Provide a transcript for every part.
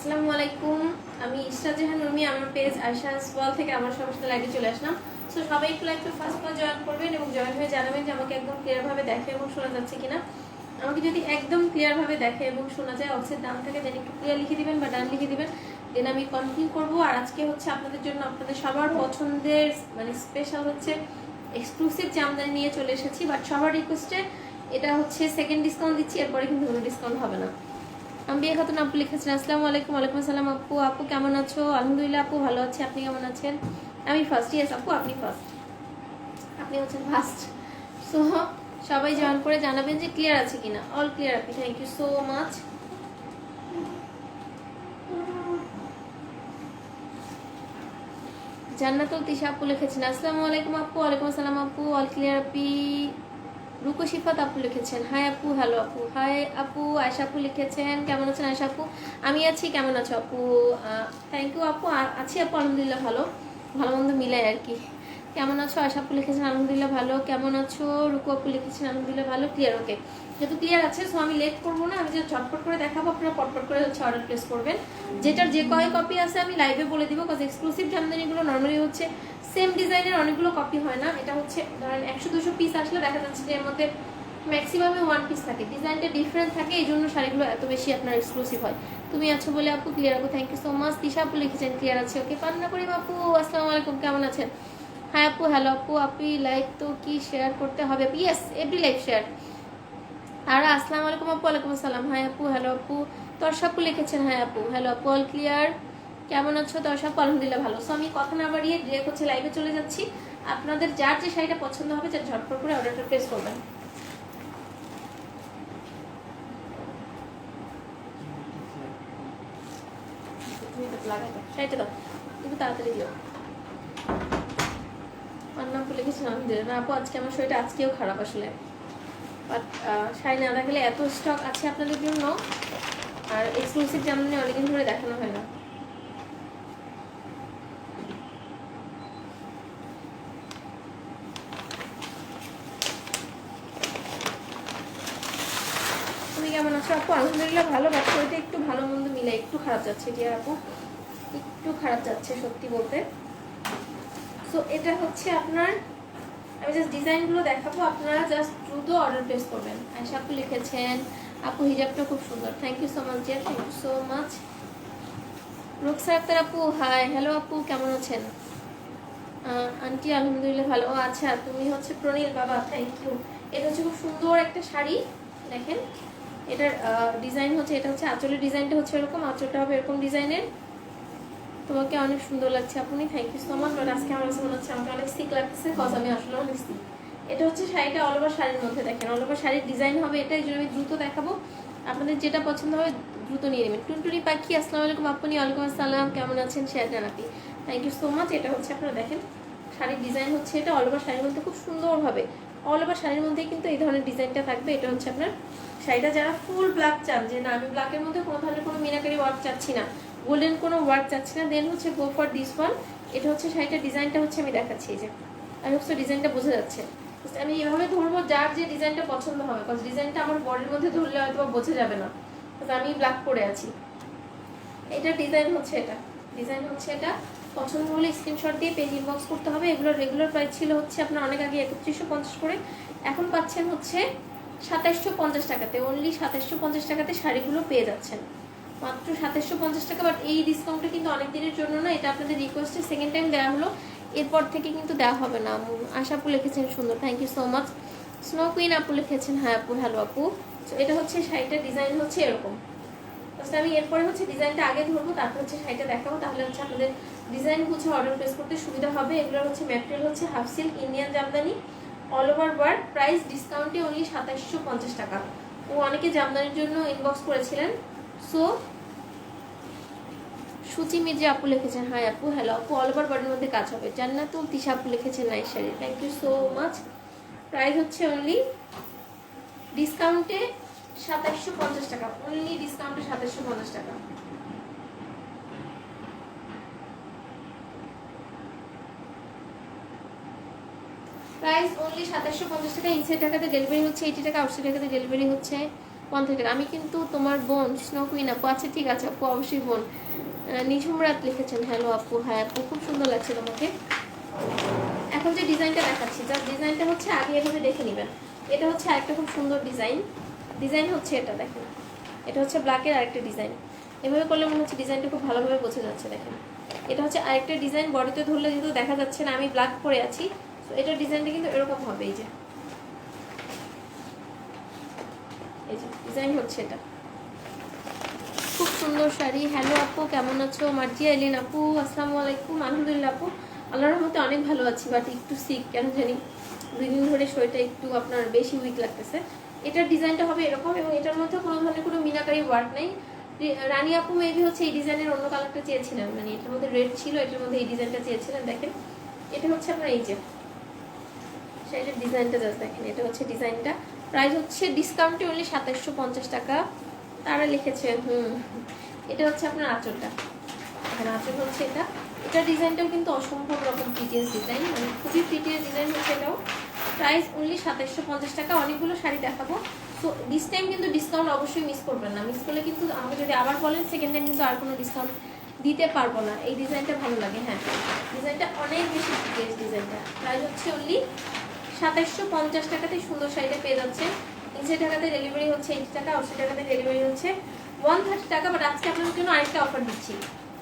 আসসালামু আলাইকুম। আমি ইশরাত জাহান উর্মি, আমার পেজ আয়শাস ওয়াল থেকে আমার সবার সাথে লাইভে চলে আসলাম। সো সবাই একটু লাইভে ফার্স্ট জয়েন করবেন এবং জয়েন হয়ে জানাবেন যে আমাকে একদম ক্লিয়ারভাবে দেখে এবং শোনা যাচ্ছে কিনা। আমাকে যদি একদম ক্লিয়ারভাবে দেখে এবং শোনা যায়, অবশ্যই ডান থেকে দেন একটু ক্লিয়ার লিখে দিবেন বা ডান লিখে দিবেন, দেন আমি কন্টিনিউ করবো। আর আজকে হচ্ছে আপনাদের জন্য, আপনাদের সবার পছন্দের মানে স্পেশাল হচ্ছে এক্সক্লুসিভ জামদানি নিয়ে চলে এসেছি। বাট সবার রিকোয়েস্টে এটা হচ্ছে সেকেন্ড ডিসকাউন্ট দিচ্ছি, এরপরে কিন্তু কোনো ডিসকাউন্ট হবে না। আম্বিয়া খাতুন আপু লিখেছেন আসসালামু আলাইকুম। ওয়ালাইকুম আসসালাম আপু। আপু কেমন আছো? আলহামদুলিল্লাহ আপু ভালো আছি, আপনি কেমন আছেন? আমি ফার্স্ট। ইয়েস আপু, আপনি ফার্স্ট, আপনি হচ্ছেন ফার্স্ট। সো সবাই জয়েন করে জানাবেন যে ক্লিয়ার আছে কিনা। অল ক্লিয়ার আপনি, থ্যাংক ইউ সো মাচ। জান্নাতুল তিশা আপু লিখেছেন আসসালামু আলাইকুম আপু। ওয়ালাইকুম আসসালাম আপু। অল ক্লিয়ার আপি। রুকু শিফাত আপু লিখেছেন হাই আপু, হ্যালো আপু। হাই আপু। আয়শা আপু লিখেছেন কেমন আছেন আয়শা আপু? আমি আছি, কেমন আছো আপু? থ্যাংক ইউ আপু। আছি আপু, আলহামদুলিল্লাহ ভালো, ভালো মন্দ মিলাই আর কি। কেমন আছো? আয়শা আপু লিখেছেন আলহামদুলিল্লাহ ভালো। কেমন আছো? রুকু আপু লিখেছেন আলহামদুলিল্লাহ ভালো। ক্লিয়ার, ওকে। যেহেতু ক্লিয়ার আছে, সো আমি লেট করবো না, আমি যে চটপট করে দেখাবো, আপনারা পটপট করে হচ্ছে অর্ডার প্লেস করবেন। যেটার যে কয় কপি আছে আমি লাইভে বলে দিব, কজ এক্সক্লুসিভ জামদানিগুলো নর্মালি হচ্ছে সেম ডিজাইনের অনেকগুলো কপি হয় না। এটা হচ্ছে ধরেন 100-200 পিস আসলে দেখা যাচ্ছে যে এর মধ্যে ম্যাক্সিমামে 1 পিস থাকে, ডিজাইনটা ডিফারেন্ট থাকে, এই জন্য শাড়িগুলো এত বেশি আপনার এক্সক্লুসিভ হয়। তুমি আছো বলে আপু ক্লিয়ার আপু, thank you so much. Tisha আপু লিখেছেন ক্লিয়ার আছে, ওকে। পান্না করিম আপু আসসালামু আলাইকুম, কেমন আছেন? হ্যাঁ আপু, হ্যালো আপু। আপনি লাইভ তো কি শেয়ার করতে হবে? Yes, every live share. আর আসসালামু আলাইকুম আপু। ওয়ালাইকুম আসসালাম। হাই আপু, হ্যালো আপু। তর্ষা আপু লিখেছেন হাই আপু, হ্যালো আপু। All clear. কেমন আছো তর্ষা আপু? আলহামদুলিল্লাহ ভালো। সো আমি কথা না বাড়িয়ে ডিরেক্ট হচ্ছে লাইভে চলে যাচ্ছি। আপনাদের যার যে শাড়িটা পছন্দ হবে, যার ঝটপট করে অর্ডারটা প্লেস করবেন। শাড়িটা দাও একটু তাড়াতাড়ি দিও। আমার নাম তো লিখেছেন আলহামদুলিল্লাহ। না আপু, আজকে আমার শরীরটা আজকেও খারাপ আসলে, বাট শাড়ি না দেখালে এত স্টক আছে আপনাদের জন্য। আর এক্সক্লুসিভ জামদানি অনেকদিন ধরে দেখানো হয় না। তুমি কেমন আছো আপু? আলহামদুলিল্লাহ ভালো, বাট শরীরটা একটু ভালো মন্দ মিলে একটু খারাপ যাচ্ছে ডিয়ার আপু, একটু খারাপ যাচ্ছে সত্যি বলতে। সো এটা হচ্ছে আপনার, আমি জাস্ট ডিজাইনগুলো দেখাবো, আপনারা জাস্ট দ্রুত অর্ডার প্লেস করবেন। আয়শা আপু লিখেছেন আপু হিজাবটা খুব সুন্দর, thank you so much dear, thank you so much. Ruksa Akter আপু হাই, হ্যালো আপু, কেমন আছেন? আন্টি আলহামদুলিল্লাহ ভালো। ও আচ্ছা, তুমি হচ্ছে প্রনীল বাবা, থ্যাংক ইউ। এটা হচ্ছে খুব সুন্দর একটা শাড়ি, দেখেন এটার ডিজাইন হচ্ছে, এটা হচ্ছে আঁচলের ডিজাইনটা হচ্ছে এরকম, আঁচলটা হবে এরকম ডিজাইনের। তোমাকে অনেক সুন্দর লাগছে আপনি, thank you so much. But আজকে আমার কাছে মনে হচ্ছে আমাকে অনেক সিক লাগতেছে, কজ আমি আসলে অনেক সিক। এটা হচ্ছে শাড়িটা অল ওভার শাড়ির মধ্যে, দেখেন অল ওভার শাড়ির ডিজাইন হবে এটা, এই জন্য আমি দ্রুত দেখাবো। আপনাদের যেটা পছন্দ হবে দ্রুত নিয়ে নেবেন। টুনটুনি পাখি আসসালামু আলাইকুম আপনি। ওয়ালাইকুম আসসালাম, কেমন আছেন? শেয়ার জানাতি, থ্যাংক ইউ সো মাচ। এটা হচ্ছে আপনারা দেখেন শাড়ির ডিজাইন হচ্ছে এটা, অল ওভার শাড়ির মধ্যে খুব সুন্দরভাবে, অল ওভার শাড়ির মধ্যে কিন্তু এই ধরনের ডিজাইনটা থাকবে। এটা হচ্ছে আপনার শাড়িটা, যারা ফুল ব্ল্যাক চান, যে না আমি ব্ল্যাকের মধ্যে কোনো ধরনের কোনো মিনাকারি ওয়ার্ক চাচ্ছি না, গোল্ডেন কোনো ওয়ার্ক চাচ্ছি না, দেন হচ্ছে গো ফর দিস ওয়ান। এটা হচ্ছে শাড়িটার ডিজাইনটা হচ্ছে আমি দেখাচ্ছি, এই যে আমি হচ্ছে ডিজাইনটা বোঝা যাচ্ছে। আমি এভাবে ধরবো যার যে ডিজাইনটা পছন্দ হবে, কজ ডিজাইনটা আমার বডির মধ্যে ধরলে হয়তো বোঝা যাবে না, আমি ব্ল্যাক পরে আছি। এটা ডিজাইন হচ্ছে, এটা ডিজাইন হচ্ছে এটা। পছন্দ হলে স্ক্রিনশট দিয়ে পেজ ইনবক্স করতে হবে। এগুলোর রেগুলার প্রাইস ছিল হচ্ছে আপনার অনেক আগে 3150 করে, এখন পাচ্ছেন হচ্ছে 2750 টাকাতে। অনলি 2750 টাকাতে শাড়িগুলো পেয়ে যাচ্ছেন, মাত্র 2750 টাকা। বাট এই ডিসকাউন্টটা কিন্তু অনেক দিনের জন্য না, এটা আপনাদের রিকোয়েস্টে সেকেন্ড টাইম দেওয়া হলো, এরপর থেকে কিন্তু দেওয়া হবে না। আশা আপু লিখেছেন সুন্দর, thank you so much. Snow queen আপু লিখেছেন হ্যাঁ আপু, হ্যালো আপু। তো এটা হচ্ছে শাড়িটার ডিজাইন হচ্ছে এরকম। আমি এরপরে হচ্ছে ডিজাইনটা আগে ধরবো, তারপর হচ্ছে শাড়িটা দেখাবো, তাহলে হচ্ছে আপনাদের ডিজাইন বুঝে অর্ডার প্লেস করতে সুবিধা হবে। এগুলোর হচ্ছে ম্যাটেরিয়াল হচ্ছে half silk Indian Jamdani, all over work, price ডিসকাউন্টে অনলি 2750 টাকা। ও অনেকে জামদানির জন্য ইনবক্স করেছিলেন। সো সুচি মির্জা আপু লিখেছেন হাই আপু, হ্যালো আপু। অল ওভার বডির মধ্যে কাজ হবে। জান্নাতুল তিশা আপু লিখেছেন nice sari, thank you so much. Price হচ্ছে অনলি ডিসকাউন্টে 2750 টাকা, অনলি ডিসকাউন্টে 2750 টাকা। প্রাইস অনলি 2750 টাকা। ইনসাইড টাকাতে ডেলিভারি হচ্ছে 80 টাকা, আউটসাইড টাকাতে ডেলিভারি হচ্ছে 130 আমি কিন্তু তোমার বোন স্নো কুইন আপু। আচ্ছা ঠিক আছে আপু, অবশ্যই বোন। নিঝুম রাত লিখেছেন হ্যালো আপু। হ্যাঁ আপু, খুব সুন্দর লাগছে তোমাকে। এখন যে ডিজাইনটা দেখাচ্ছি, জাস্ট ডিজাইনটা হচ্ছে আগে এভাবে দেখে নেবেন। এটা হচ্ছে আরেকটা খুব সুন্দর ডিজাইন হচ্ছে এটা দেখেন। এটা হচ্ছে ব্ল্যাকের আরেকটা ডিজাইন। এভাবে করলে মনে হচ্ছে ডিজাইনটা খুব ভালোভাবে বোঝা যাচ্ছে। দেখেন এটা হচ্ছে আরেকটা ডিজাইন, বডিতে ধরলে যেহেতু দেখা যাচ্ছে না আমি ব্ল্যাক পরে আছি, তো এটার ডিজাইনটা কিন্তু এরকম হবে। এই যে ডিজাইন হচ্ছে এটা, খুব সুন্দর শাড়ি। হ্যালো আপু, কেমন আছো? মার্জিয়া এলিন আপু, আসসালামু আলাইকুম। আলহামদুলিল্লাহ আপু, আল্লাহর রহমতে অনেক ভালো আছি, বাট একটু সিক কেন জানি, 2 দিন ধরে শরীরটা একটু আপনার বেশি উইক লাগতেছে। এটার ডিজাইনটা হবে এরকম, এবং এটার মধ্যে কোনো ধরনের কোনো মিনাকারি ওয়ার্ক নেই। রানী আপু মেবি হচ্ছে এই ডিজাইনের অন্য কালারটা চেয়েছিলেন, মানে এটার মধ্যে রেড ছিল, এটার মধ্যে এই ডিজাইনটা চেয়েছিলেন। দেখেন এটা হচ্ছে আপনার এই যে শাড়িটার ডিজাইনটা, জাস্ট দেখেন এটা হচ্ছে ডিজাইনটা। প্রাইস হচ্ছে ডিসকাউন্টে অনলি 2750 টাকা। তারা লিখেছে এটা হচ্ছে আপনার আঁচলটা, আর আঁচল হচ্ছে এটা। এটার ডিজাইনটাও কিন্তু অসম্ভব রকম প্রিটিয়াস ডিজাইন, মানে খুবই প্রিটিয়াস ডিজাইন হচ্ছে এটাও। প্রাইস অনলি 2750 টাকা। অনেকগুলো শাড়ি দেখাবো, সো দিস টাইম কিন্তু ডিসকাউন্ট অবশ্যই মিস করবেন না। মিস করলে কিন্তু আমাকে যদি আবার বলেন সেকেন্ড টাইম কিন্তু আর কোনো ডিসকাউন্ট দিতে পারবো না। এই ডিজাইনটা ভালো লাগে, হ্যাঁ ডিজাইনটা অনেক বেশি প্রিটিয়াস ডিজাইনটা। প্রাইস হচ্ছে অনলি 2750 টাকাতে সুন্দর শাড়িটা পেয়ে যাচ্ছে। 80 টাকাতে ডেলিভারি হচ্ছে 80 টাকা, 80 টাকাতে ডেলিভারি হচ্ছে 130 টাকা। বাট আজকে আপনাদের জন্য আরেকটা অফার দিচ্ছি,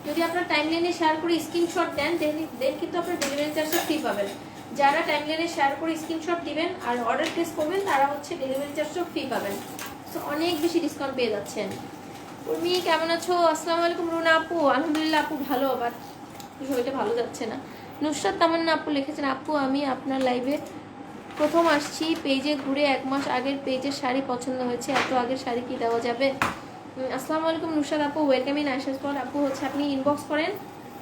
যদি আপনার টাইমলাইনে শেয়ার করে স্ক্রিনশট দেন দেন কিন্তু আপনার ডেলিভারি চার্জটা ফ্রি পাবেন। যারা টাইমলাইনে শেয়ার করে স্ক্রিনশট দিবেন আর অর্ডার প্লেস করবেন তারা হচ্ছে ডেলিভারি চার্জটাও ফ্রি পাবেন। সো অনেক বেশি ডিসকাউন্ট পেয়ে যাচ্ছেন। উর্মি কেমন আছো? আসসালামু আলাইকুম। রুনা আপু, আলহামদুলিল্লাহ আপু ভালো, বাট শরীরটা ভালো যাচ্ছে না। নুসরাত তামান্না আপু লিখেছেন আপু আমি আপনার লাইভে প্রথম আসছি, পেজে ঘুরে 1 মাস আগের পেজের শাড়ি পছন্দ হয়েছে, এত আগের শাড়ি কি দেওয়া যাবে? আসসালামু আলাইকুম নুসরাত আপু, ওয়েলকাম ইন আয়শা স্পট আপু। হচ্ছে আপনি ইনবক্স করেন,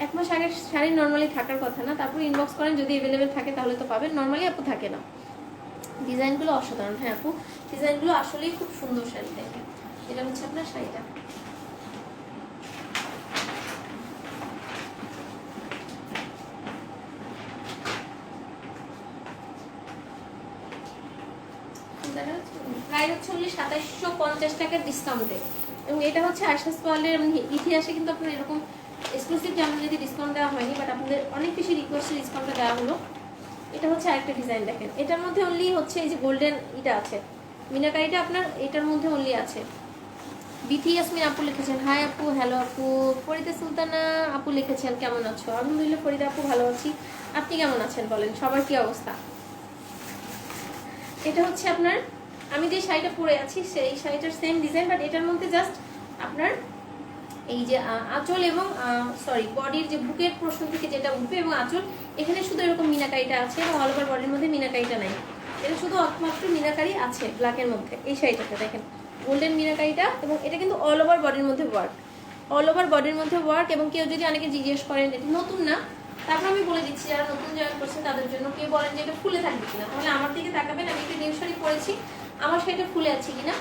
1 মাস আগের শাড়ি নর্মালি থাকার কথা না, তারপর ইনবক্স করেন, যদি অ্যাভেলেবেল থাকে তাহলে তো পাবেন, নর্মালি আপু থাকে না। ডিজাইনগুলো অসাধারণ, হ্যাঁ আপু ডিজাইনগুলো আসলেই খুব সুন্দর শাড়ি। দেখেন এটা হচ্ছে আপনার শাড়িটা, প্রাইস হচ্ছে অনলি 2750 টাকার ডিসকাউন্টে। এবং এটা হচ্ছে আয়শা স্পলের ইতিহাসে কিন্তু আপনার এরকম এক্সক্লুসিভ যেমন যদি ডিসকাউন্ট দেওয়া হয়নি, বাট আপনাদের অনেক বেশি রিকোয়েস্টে ডিসকাউন্টটা দেওয়া হলো। এটা হচ্ছে আরেকটা ডিজাইন, দেখেন এটার মধ্যে অনলি হচ্ছে এই যে গোল্ডেন এটা আছে, মিনাকারিটা আপনার এটার মধ্যে অনলি আছে। বিথি ইয়াসমিন আপু লিখেছেন হাই আপু, হ্যালো আপু। ফরিদা সুলতানা আপু লিখেছেন কেমন আছো? আলহামদুলিল্লাহ ফরিদা আপু ভালো আছি, আপনি কেমন আছেন বলেন? সবার কি অবস্থা? এটা হচ্ছে আপনার আমি যে শাড়িটা পরে আছি সেই শাড়িটার সেম ডিজাইন, বাট এটার মধ্যে জাস্ট আপনার এই যে আঁচল এবং সরি বডির যে বুকের প্রশ্ন থেকে যেটা উঠবে এবং আঁচল, এখানে শুধু এরকম মিনাকারিটা আছে এবং অল ওভার বডির মধ্যে মিনাকারিটা নাই। এটা শুধু একমাত্র মিনাকারি আছে ব্ল্যাকের মধ্যে। এই শাড়িটাতে দেখেন গোল্ডেন মিনাকারিটা, এবং এটা কিন্তু অল ওভার বডির মধ্যে ওয়ার্ক, অল ওভার বডির মধ্যে ওয়ার্ক। এবং কেউ যদি অনেকে জিজ্ঞেস করেন এটা নতুন না, তারপর আমি বলে দিচ্ছি যারা নতুন জয়েন করছেন তাদের জন্য, কেউ বলেন যে এটা ফুলে থাকবে কিনা, তাহলে আমার দিকে তাকাবেন। আমি একটা নিউ শাড়ি পরেছি, আমার শাড়িটা ফুলে আছে কিনা,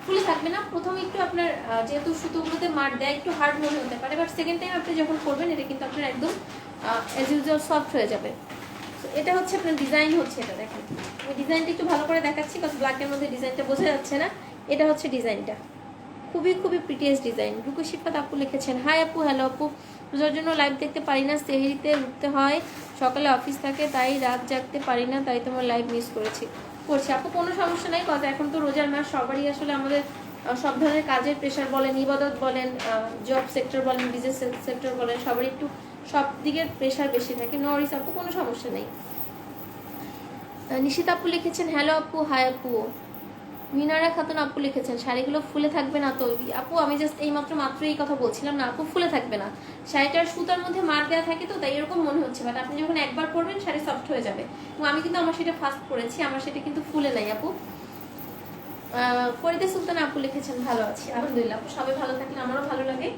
ফুলে থাকবে না। প্রথমে একটু আপনার যেহেতু সুতোগুলোতে মার দেয় একটু হার্ড মনে হতে পারে, বাট সেকেন্ড টাইম আপনি যখন করবেন এটা কিন্তু আপনার একদম অ্যাজ ইউজুয়াল সফট হয়ে যাবে। তো এটা হচ্ছে আপনার ডিজাইন হচ্ছে এটা, দেখেন আমি ডিজাইনটা একটু ভালো করে দেখাচ্ছি, কারণ ব্ল্যাকের মধ্যে ডিজাইনটা বোঝা যাচ্ছে না। এটা হচ্ছে ডিজাইনটা, খুবই খুবই প্রিটিয়াস ডিজাইন। রুকুশিফাত আপু লিখেছেন হাই আপু, হ্যালো আপু। রোজার জন্য লাইভ দেখতে পারি না, সেহরিতে উঠতে হয়, সকালে অফিস থাকে, তাই রাত জাগতে পারি না, তাই তোমার লাইভ মিস করছি আপু। কোনো সমস্যা নাই, কথা এখন তো রোজার মাস, সবারই আসলে আমাদের সব ধরনের কাজের প্রেশার বলেন, ইবাদত বলেন, জব সেক্টর বলেন, বিজনেস সেক্টর বলেন, সবারই একটু সব দিকের প্রেশার বেশি থাকে। নরিস আপু কোনো সমস্যা নেই। নিশিত আপু লিখেছেন হ্যালো আপু, হাই আপু। মিনারা খাতুন আপু লিখেছেন শাড়িগুলো ফুলে থাকবে না তো? আপু আমি জাস্ট মাত্র এই কথা বলছিলাম না আপু, ফুলে থাকবে না। শাড়িটার সুতার মধ্যে মার দেওয়া থাকে তো তাই এরকম মনে হচ্ছে, বাট আপনি যখন একবার পরবেন শাড়ি সফট হয়ে যাবে। এবং আমি কিন্তু আমার সেটা ফার্স্ট পরেছি, আমার সেটা কিন্তু ফুলে নাই আপু। ফরিদা সুলতান আপু লিখেছেন ভালো আছি, আলহামদুলিল্লাহ আপু। সবাই ভালো থাকলে আমারও ভালো লাগে।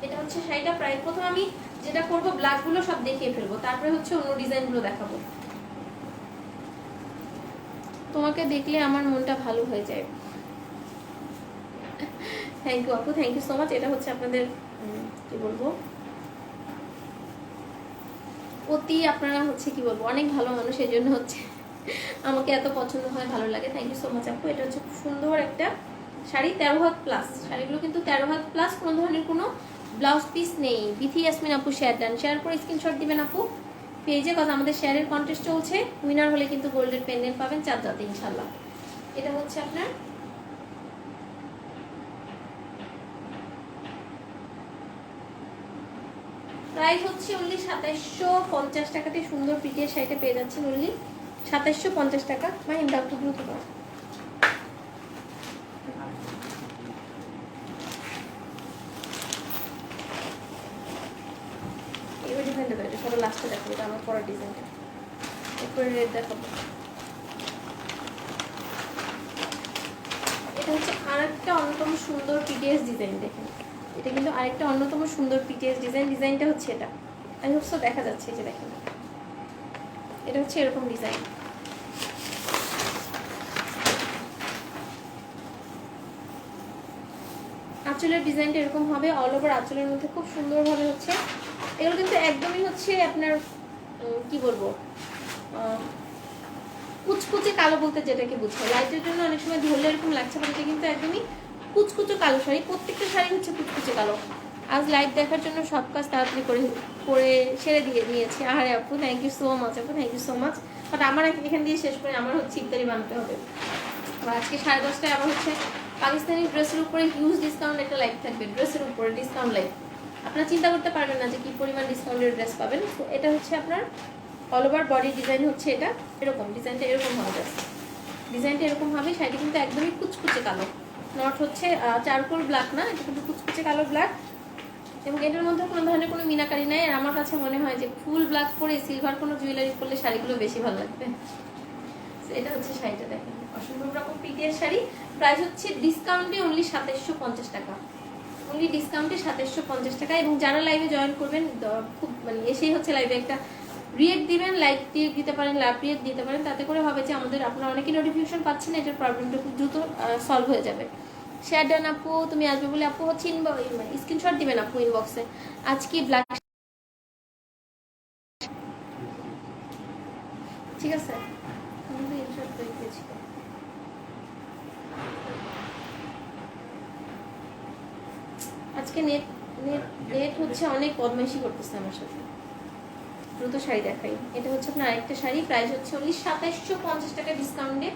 এটা হচ্ছে শাড়িটা প্রায় প্রথম আমি যেটা করবো ব্ল্যাকগুলো সব দেখিয়ে ফেলবো, তারপরে হচ্ছে অন্য ডিজাইনগুলো দেখাবো। তোমাকে দেখলে আমার মনটা ভালো হয়ে যায়। থ্যাংক ইউ আপু, থ্যাংক ইউ সো মাচ। এটা হচ্ছে আপনাদের কি বলবো, অতি আপনারা হচ্ছে কি বলবো অনেক ভালো মানুষ, এই জন্য হচ্ছে আমাকে এত পছন্দ হয়, ভালো লাগে। থ্যাংক ইউ সো মাচ আপু। এটা হচ্ছে খুব সুন্দর একটা শাড়ি 13 হাত প্লাস, শাড়িগুলো কিন্তু 13 হাত প্লাস, কোনো ধরনের কোনো ব্লাউজ পিস নেই। বিথি ইয়াসমিন আপু শেয়ার দেন, শেয়ার করে স্ক্রিনশট দিবেন আপু পেজে, কথা আমাদের শেয়ারের কন্টেস্ট চলছে। উইনার হলে কিন্তু গোল্ডের পেন্ডেন্ট পাবেন চাঁদরাতে ইনশাল্লাহ। এটা হচ্ছে আপনার প্রাইস হচ্ছে অনলি 2750 টাকাতে সুন্দর পিটিয়ে শাড়িটা পেয়ে যাচ্ছেন অনলি 2750 টাকা। মাহিন্দা একটু দ্রুত কর। এবার ডিজাইনটা দেখো, সবার লাস্টে দেখো, এটা আমার পরের ডিজাইনটা, এরপরে রেড দেখাবো। এটা হচ্ছে আরেকটা অন্যতম সুন্দর পিটিএস ডিজাইন, দেখেন এটা কিন্তু আরেকটা অন্যতম সুন্দর পিটিএস ডিজাইন। ডিজাইনটা হচ্ছে এটা, আমি হোপ সো দেখা যাচ্ছে, এই যে দেখেন এটা হচ্ছে এরকম ডিজাইন। আঁচলের ডিজাইনটা এরকম হবে, অল ওভার আঁচলের মধ্যে খুব সুন্দরভাবে হচ্ছে। এগুলো কিন্তু একদমই হচ্ছে আপনার কি বলবো, কুচকুচে কালো বলতে যেটাকে বুঝায়, লাইটের জন্য অনেক সময় ধরলে এরকম লাগছে, বাট এটা কিন্তু একদমই কুচকুচে কালো শাড়ি, প্রত্যেকটা শাড়ি হচ্ছে কুচকুচে কালো। আজ লাইভ দেখার জন্য সব কাজ তাড়াতাড়ি করে সেরে দিয়ে নিয়েছি। আরে আপু থ্যাংক ইউ সো মাচ, আপু thank you so much. But আমার এখান দিয়ে শেষ করে আমার হচ্ছে ইফতারি বানাতে হবে। আর আজকে 10:30টায় আবার হচ্ছে পাকিস্তানি ড্রেসের উপরে হিউজ ডিসকাউন্ট একটা লাইভ থাকবে, ড্রেসের উপরে ডিসকাউন্ট লাইভ। আপনারা চিন্তা করতে পারবেন না যে কি পরিমাণ ডিসকাউন্টের ড্রেস পাবেন। তো এটা হচ্ছে আপনার অল ওভার বডি ডিজাইন হচ্ছে এটা এরকম, ডিজাইনটা এরকম হবে, ডিজাইনটা এরকম হবে। শাড়িটা কিন্তু একদমই কুচকুচে কালো, নট হচ্ছে চারকোল ব্ল্যাক না, এটা কিন্তু কুচকুচে কালো ব্ল্যাক, এবং এটার মধ্যে কোনো ধরনের কোনো মিনাকারি নাই। আর আমার কাছে মনে হয় যে ফুল ব্ল্যাক পরে সিলভার কোনো জুয়েলারি পরলে শাড়িগুলো বেশি ভালো লাগবে। এটা হচ্ছে শাড়িটা, দেখেন অসম্ভব রকম পিটিয়ার শাড়ি। প্রাইস হচ্ছে ডিসকাউন্টে অনলি 2750 টাকা, অনলি ডিসকাউন্টে 2750 টাকা। এবং যারা লাইভে জয়েন করবেন খুব মানে এসেই হচ্ছে লাইভে একটা রিয়েক্ট দিবেন, লাইক দিয়ে দিতে পারেন, লাভ রিয়েক্ট দিতে পারেন, তাতে করে হবে যে আমাদের আপনারা অনেকেই নোটিফিকেশন পাচ্ছেন, এটার প্রবলেমটা খুব দ্রুত সলভ হয়ে যাবে। শেয়ার ডান আপু, তুমি আসবে বলে আপু হচ্ছে স্ক্রিনশট দিবেন আপু ইনবক্সে। আজকে ব্ল্যাক, ঠিক আছে, আজকে নেট নেট নেট হচ্ছে অনেক বদমাইশি করতেছে আমার সাথে। দ্রুত শাড়ি দেখাই। এটা হচ্ছে আপনার আরেকটা শাড়ি, প্রাইস হচ্ছে অনলি 2750 টাকা ডিসকাউন্টে।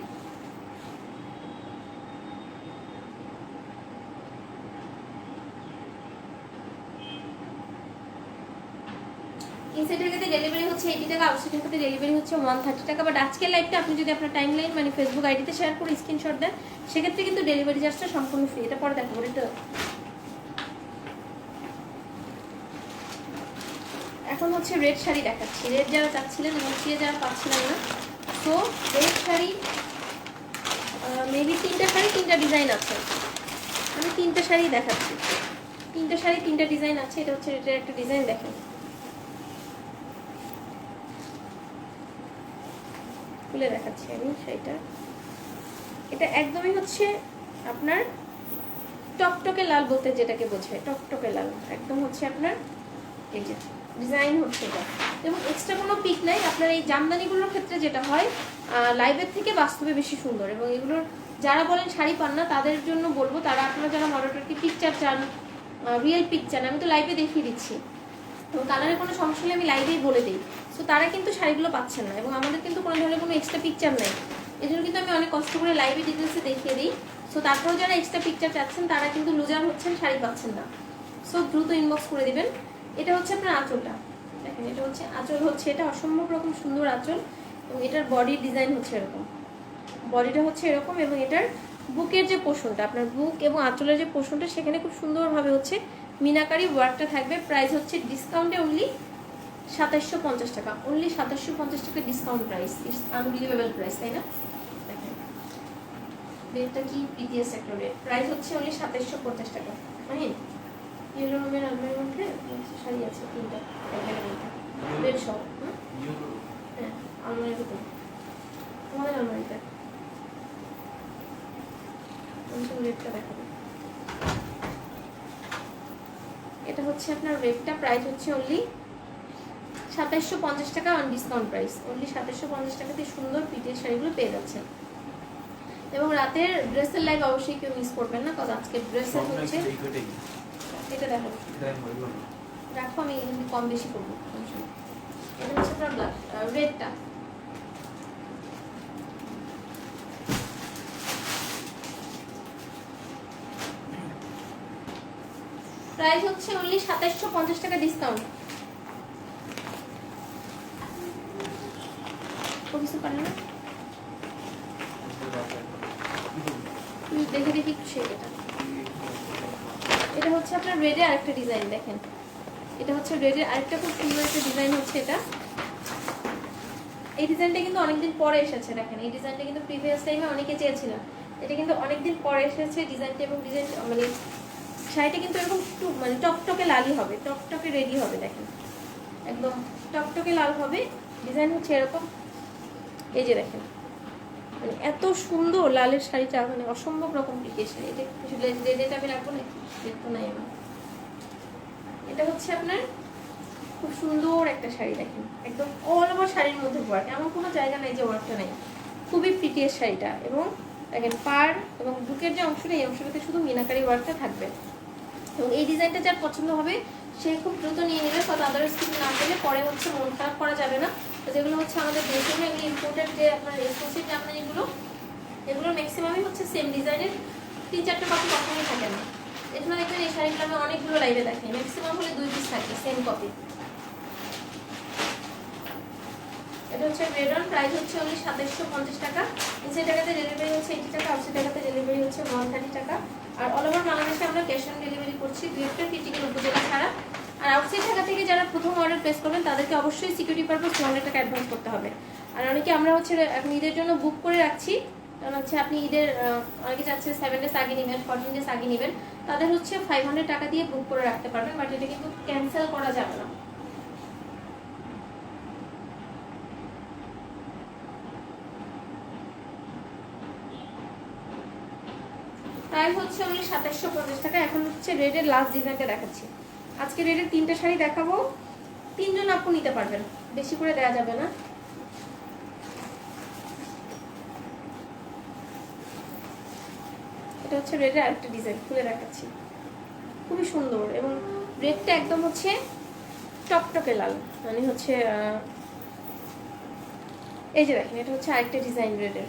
ইনসাইডের ক্ষেত্রে ডেলিভারি হচ্ছে 80 টাকা, আউটসাইডের ক্ষেত্রে ডেলিভারি হচ্ছে 130 টাকা। বাট আজকের লাইভটা আপনি যদি আপনার টাইম লাইন মানে ফেসবুক আইডিতে শেয়ার করে স্ক্রিনশট দেন, সেক্ষেত্রে কিন্তু ডেলিভারি চার্জটা সম্পূর্ণ ফ্রি। এটা পরে দেখাবো। এটা এখন হচ্ছে রেড শাড়ি দেখাচ্ছি, রেড যারা চাচ্ছিলেন এবং যারা পাচ্ছিলেন না। তো রেড শাড়ি মেবি তিনটা ডিজাইন আছে, আমি তিনটা শাড়ি দেখাচ্ছি, তিনটা শাড়ি তিনটা ডিজাইন আছে। এটা হচ্ছে রেডের একটা ডিজাইন, দেখেন খুলে দেখাচ্ছি আমি শাড়িটা। এটা একদমই হচ্ছে আপনার টকটকে লাল বলতে যেটাকে বোঝায়, টকটকে লাল একদম হচ্ছে আপনার এই যে ডিজাইন হচ্ছে এটা। এবং এক্সট্রা কোনো পিক নাই। আপনার এই জামদানিগুলোর ক্ষেত্রে যেটা হয় লাইভের থেকে বাস্তবে বেশি সুন্দর। এবং এগুলোর যারা বলেন শাড়ি পান না তাদের জন্য বলবো, তারা আপনারা যারা মডেলটাকে পিকচার চান, রিয়েল পিক চান, আমি তো লাইভে দেখিয়ে দিচ্ছি, এবং কালারের কোনো সমস্যা হলে আমি লাইভেই বলে দিই। সো তারা কিন্তু শাড়িগুলো পাচ্ছেন না, এবং আমাদের কিন্তু কোনো ধরনের কোনো এক্সট্রা পিকচার নেই, এই জন্য কিন্তু আমি অনেক কষ্ট করে লাইভে ডিটেলসে দেখিয়ে দিই। সো তারপরেও যারা এক্সট্রা পিকচার চাচ্ছেন তারা কিন্তু লুজার হচ্ছেন, শাড়ি পাচ্ছেন না। সো দ্রুত ইনবক্স করে দিবেন। এটা হচ্ছে আপনার আঁচলটা, দেখেন এটা হচ্ছে আঁচল হচ্ছে, এটা অসম্ভব রকম সুন্দর আঁচল, এবং এটার বডির ডিজাইন হচ্ছে এরকম, বডিটা হচ্ছে এরকম, এবং এটার বুকের যে পোর্শনটা আপনার বুক এবং আঁচলের যে পোর্শনটা সেখানে খুব সুন্দরভাবে হচ্ছে মিনাকারি ওয়ার্কটা থাকবে। প্রাইস হচ্ছে ডিসকাউন্টে অনলি 2750 টাকা, অনলি 2750 টাকা ডিসকাউন্ট প্রাইস, আনবিলিভেবল প্রাইস, তাই না? দেখেন রেটটা কি পিটিএস একটা রেট, প্রাইস হচ্ছে অনলি 2750 টাকা। মানে ইয়েলো রুমের আলমারির মধ্যে শাড়ি আছে তিনটা, রেড সব, হ্যাঁ আলমারির ভিতরে, তোমাদের আলমারিতে রেটটা দেখাবো। এটা হচ্ছে আপনার রেটটা, প্রাইস হচ্ছে অনলি 2750 টাকা অন ডিসকাউন্ট প্রাইস, অনলি 2750 টাকাতে সুন্দর পিটের শাড়িগুলো পেয়ে যাচ্ছেন। এবং রাতের ড্রেসের লাইভ অবশ্যই কেউ মিস করবেন না, কারণ আজকে ড্রেসের হচ্ছে এটা দেখো রাখো, আমি কম বেশি করবো। এটা হচ্ছে আপনার ব্ল্যাক রেডটা, প্রাইস হচ্ছে অনলি 2750 টাকা ডিসকাউন্ট। কিছু পারে না দেখে দেখি সেটা। এটা হচ্ছে আপনার রেডের আরেকটা ডিজাইন, দেখেন এটা হচ্ছে রেডের আরেকটা খুব সুন্দর একটা ডিজাইন হচ্ছে এটা। এই ডিজাইনটা কিন্তু অনেকদিন পরে এসেছে, দেখেন এই ডিজাইনটা কিন্তু প্রিভিয়াস টাইমে অনেকে চেয়েছিলেন, এটা কিন্তু অনেকদিন পরে এসেছে ডিজাইনটা। এবং ডিজাইন মানে শাড়িটা কিন্তু এরকম একটু মানে টকটকে লালই হবে, টকটকে রেডি হবে, দেখেন একদম টকটকে লাল হবে। ডিজাইন হচ্ছে এরকম, এই যে দেখেন মানে এত সুন্দর লালের শাড়িটা, মানে অসম্ভব রকম পিকের শাড়ি। এটা রেডেটা আমি রাখবো না, রেড নাই আমার। এটা হচ্ছে আপনার খুব সুন্দর একটা শাড়ি, দেখেন একদম অল ওভার শাড়ির মধ্যে ওয়ার্ক, এমন কোনো জায়গা নাই যে ওয়ার্কটা নেই। খুবই প্রিটিয়ের শাড়িটা। এবং দেখেন পাড় এবং বুকের যে অংশটা, এই অংশটাতে শুধু মিনাকারি ওয়ার্কটা থাকবে। এবং এই ডিজাইনটা যার পছন্দ হবে সে খুব দ্রুত নিয়ে নেবে, কারণ আদার্স কিছু না পেলে পরে হচ্ছে মন খারাপ করা যাবে না। তো যেগুলো হচ্ছে আমাদের দেশে এগুলো ইম্পোর্টেড, যে আপনার এক্সক্লুসিভ জামদানি এগুলো ম্যাক্সিমামই হচ্ছে সেম ডিজাইনের, 3-4টা কপি কখনোই থাকে না। এখানে দেখবেন এই শাড়িগুলো আমি অনেকগুলো লাইভে দেখাই, ম্যাক্সিমাম হলে 2 পিস থাকে সেম কপি। এটা হচ্ছে রেডন, প্রাইস হচ্ছে অনলি 2750 টাকা। নিচের টাকাতে ডেলিভারি হচ্ছে 80 টাকা, আউটসাইড টাকাতে ডেলিভারি হচ্ছে 130 টাকা। আর অল ওভার বাংলাদেশে আমরা ক্যাশ অন ডেলিভারি করছি, 2 ক্রিটিক্যাল উপজেলা ছাড়া। আর আউটসাইড ঢাকা থেকে যারা প্রথম অর্ডার প্লেস করবেন তাদেরকে অবশ্যই সিকিউরিটি পারপাস 200 টাকা অ্যাডভান্স করতে হবে। আর অনেকে আমরা হচ্ছে এখন ঈদের জন্য বুক করে রাখছি, কারণ হচ্ছে আপনি ঈদের অনেকে চাচ্ছে 7 ডেজ আগে নেবেন, 14 ডেজ আগে নেবেন, তাদের হচ্ছে 500 টাকা দিয়ে বুক করে রাখতে পারবেন, বাট এটা কিন্তু ক্যান্সেল করা যাবে না। প্রাইস হচ্ছে অনলি 2750 টাকা। এখন হচ্ছে রেডের লাস্ট ডিজাইনটা দেখাচ্ছি। আজকে রেডের 3টা শাড়ি দেখাবো, 3 জন আপু নিতে পারবেন, বেশি করে দেওয়া যাবে না। এটা হচ্ছে রেডের আরেকটা ডিজাইন, খুলে দেখাচ্ছি, খুবই সুন্দর। এবং রেডটা একদম হচ্ছে টকটকে লাল, মানে হচ্ছে এই যে দেখেন এটা হচ্ছে আরেকটা ডিজাইন রেডের,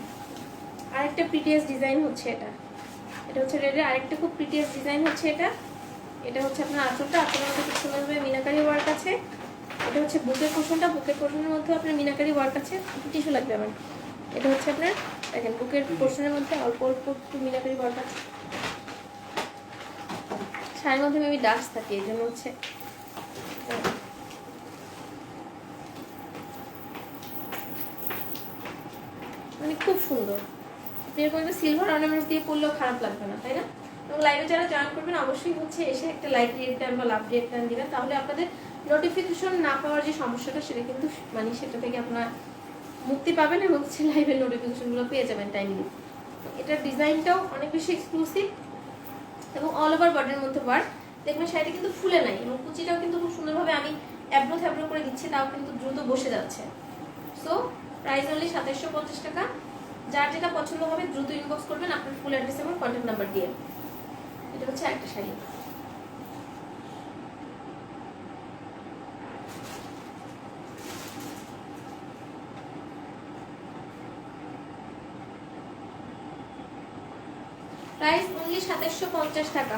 আরেকটা প্রিটিয়াস ডিজাইন হচ্ছে এটা। এটা হচ্ছে রেডের আরেকটা খুব প্রিটিয়াস ডিজাইন হচ্ছে এটা। এটা হচ্ছে আপনার আঁচলটা, আঁচলের মধ্যে খুব সুন্দরভাবে মিনাকারি ওয়ার্ক আছে। এটা হচ্ছে বুকের পোর্শনটা, বুকের পোর্শনের মধ্যে আপনার মিনাকারি ওয়ার্ক আছে, টিস্যু লাগবে আমার। এটা হচ্ছে আপনার দেখেন বুকের পোর্শনের মধ্যে অল্প অল্প একটু মিনাকারি ওয়ার্ক আছে। শাড়ির মধ্যে মেবি ডাস্ট থাকে, এই জন্য হচ্ছে মানে খুব সুন্দর। এরকম একটা সিলভার অর্নামেন্টস দিয়ে পরলেও খারাপ লাগবে না, তাই না? এবং লাইভে যারা জয়েন করবেন অবশ্যই হচ্ছে এসে একটা লাইক রিয়েক্টার বা লাভ রিয়েক্টার দিবেন, তাহলে আপনাদের নোটিফিকেশন না পাওয়ার যে সমস্যাটা সেটা কিন্তু মানে সেটা থেকে আপনার মুক্তি পাবেন এবং হচ্ছে লাইভের নোটিফিকেশনগুলো পেয়ে যাবেন টাইমলি। এটার ডিজাইনটাও অনেক বেশি এক্সক্লুসিভ এবং অল ওভার বডির মধ্যে ওয়ার্ক। দেখবেন শাড়িটা কিন্তু ফুলে নাই এবং কুচিটাও কিন্তু খুব সুন্দরভাবে আমি অ্যাব্রো থ্যাব্রো করে দিচ্ছি, তাও কিন্তু দ্রুত বসে যাচ্ছে। সো প্রাইস অনলি 2750 টাকা। যার যেটা পছন্দ হবে দ্রুত ইনবক্স করবেন আপনার ফুল অ্যাড্রেস এবং কন্ট্যাক্ট নাম্বার দিয়ে। এটা হচ্ছে একটা শাড়ি। প্রাইস অনলি 2750 টাকা।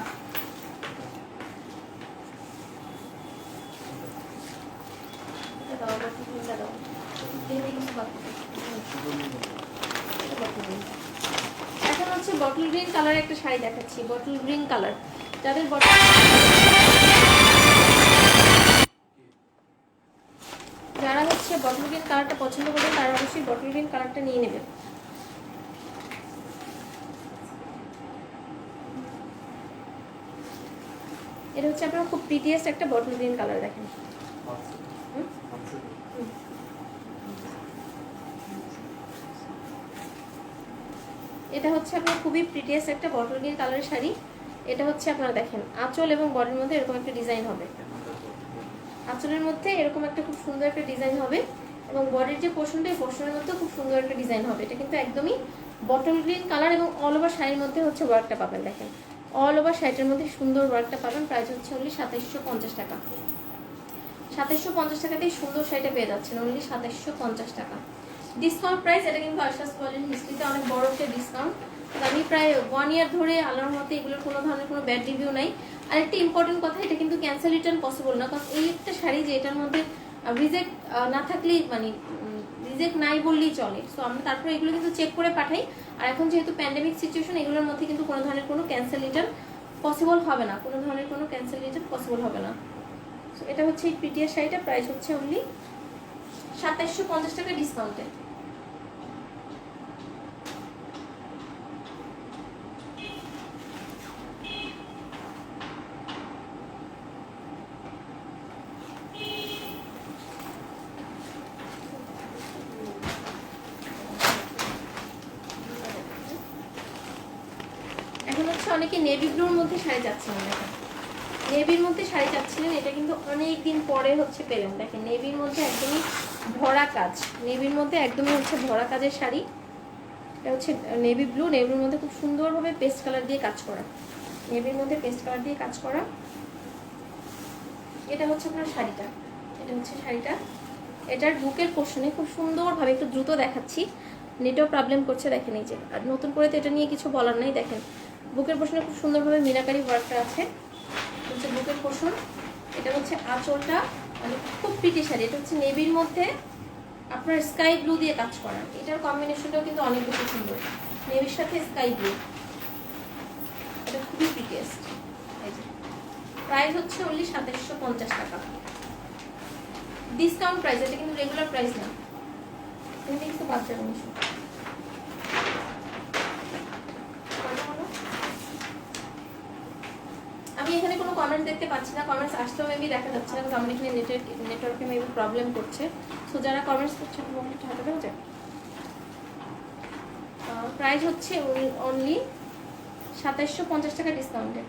এখন হচ্ছে বটল গ্রিন কালার একটা শাড়ি দেখাচ্ছি, বটল গ্রিন কালার। যাদের যারা হচ্ছে বটল গ্রিন কালারটা পছন্দ করবেন তারা অবশ্যই বটল গ্রিন কালারটা নিয়ে নেবেন। এটা হচ্ছে আপনার খুব প্রিটিয়েস্ট একটা বটল গ্রিন কালার, দেখেন এটা হচ্ছে আপনার খুবই প্রিটিয়েস্ট একটা বটল গ্রিন কালারের শাড়ি। এটা হচ্ছে আপনারা দেখেন আঁচল এবং বডির মধ্যে এরকম একটা ডিজাইন হবে, আঁচলের মধ্যে এরকম একটা খুব সুন্দর একটা ডিজাইন হবে এবং বডির যে পোর্শনটা, এই পোর্শনের মধ্যে খুব সুন্দর একটা ডিজাইন হবে। এটা কিন্তু একদমই বটল গ্রিন কালার এবং অল ওভার শাড়ির মধ্যে হচ্ছে ওয়ার্কটা পাবেন। দেখেন অল ওভার শাড়িটার মধ্যে সুন্দর ওয়ার্কটা পাবেন। প্রাইস হচ্ছে অনলি 2750 টাকা। 2750 টাকাতেই সুন্দর শাড়িটা পেয়ে যাচ্ছেন অনলি 2750 টাকা। Discount price. এটা কিন্তু আশাস পলির হিস্ট্রিতে অনেক বড় একটা ডিসকাউন্ট। আমি প্রায় 1 ইয়ার ধরে আল্লাহর মতে এগুলোর কোনো ধরনের কোনো ব্যাড রিভিউ নাই। আর একটা ইম্পর্টেন্ট কথা, এটা কিন্তু ক্যান্সেল রিটার্ন পসিবল না, কারণ এই একটা শাড়ি যে এটার মধ্যে রিজেক্ট না থাকলেই মানে রিজেক্ট নাই বললেই চলে। সো আমরা তারপরে এগুলো কিন্তু চেক করে পাঠাই। আর এখন যেহেতু প্যান্ডেমিক সিচুয়েশন, এগুলোর মধ্যে কিন্তু কোনো ধরনের কোনো ক্যান্সেল রিটার্ন পসিবল হবে না, কোনো ধরনের কোনো ক্যান্সেল রিটার্ন পসিবল হবে না। সো এটা হচ্ছে এই পিটিএর শাড়িটা, প্রাইস হচ্ছে অনলি 2750 টাকা ডিসকাউন্টে। এখন হচ্ছে অনেকে নেভি ব্লুর মধ্যে শাড়ি চাচ্ছিলেন। দেখেন নেভির মধ্যে শাড়ি চাচ্ছিলেন, এটা কিন্তু অনেক দিন পরে হচ্ছে পেলেন। দেখেন নেভির মধ্যে একদমই ভরা কাজ, নেভির মধ্যে একদমই হচ্ছে ভরা কাজের শাড়ি। এটা হচ্ছে নেভি ব্লু, নেভির মধ্যে খুব সুন্দরভাবে পেস্ট কালার দিয়ে কাজ করা, নেভির মধ্যে পেস্ট কালার দিয়ে কাজ করা। এটা হচ্ছে আপনার শাড়িটা, এটা হচ্ছে শাড়িটা। এটার বুকের পোর্শনে খুব সুন্দরভাবে, একটু দ্রুত দেখাচ্ছি, নেটও প্রবলেম করছে। দেখেন এই যে, আর নতুন করে তো এটা নিয়ে কিছু বলার নাই। দেখেন বুকের পোর্শনে খুব সুন্দরভাবে মিনাকারি ওয়ার্কটা আছে, হচ্ছে বুকের পোর্শন। এটা হচ্ছে আঁচলটা, মানে খুব প্রিটি শাড়ি। এটা হচ্ছে নেভির মধ্যে আপনার স্কাই ব্লু দিয়ে কাজ করা। এটার কম্বিনেশনটাও কিন্তু অনেক বেশি সুন্দর, নেভির সাথে স্কাই ব্লু। এটা খুবই প্রিটিয়েস্ট। এই যে প্রাইস হচ্ছে অনলি 2750 টাকা ডিসকাউন্ট প্রাইস। এটা কিন্তু রেগুলার প্রাইস না, এটা কিন্তু বাচ্চা জিনিস। আমি এখানে কোনো কমেন্টস দেখতে পাচ্ছি না, কমেন্টস আসলেও মেবি দেখা যাচ্ছে না, কারণ আমার এখানে নেটওয়ার্কে মেবি প্রবলেম করছে। সো যারা কমেন্টস করছেন একটু হাতে দেওয়া যায়। প্রাইস হচ্ছে অনলি 2750 টাকা ডিসকাউন্টে।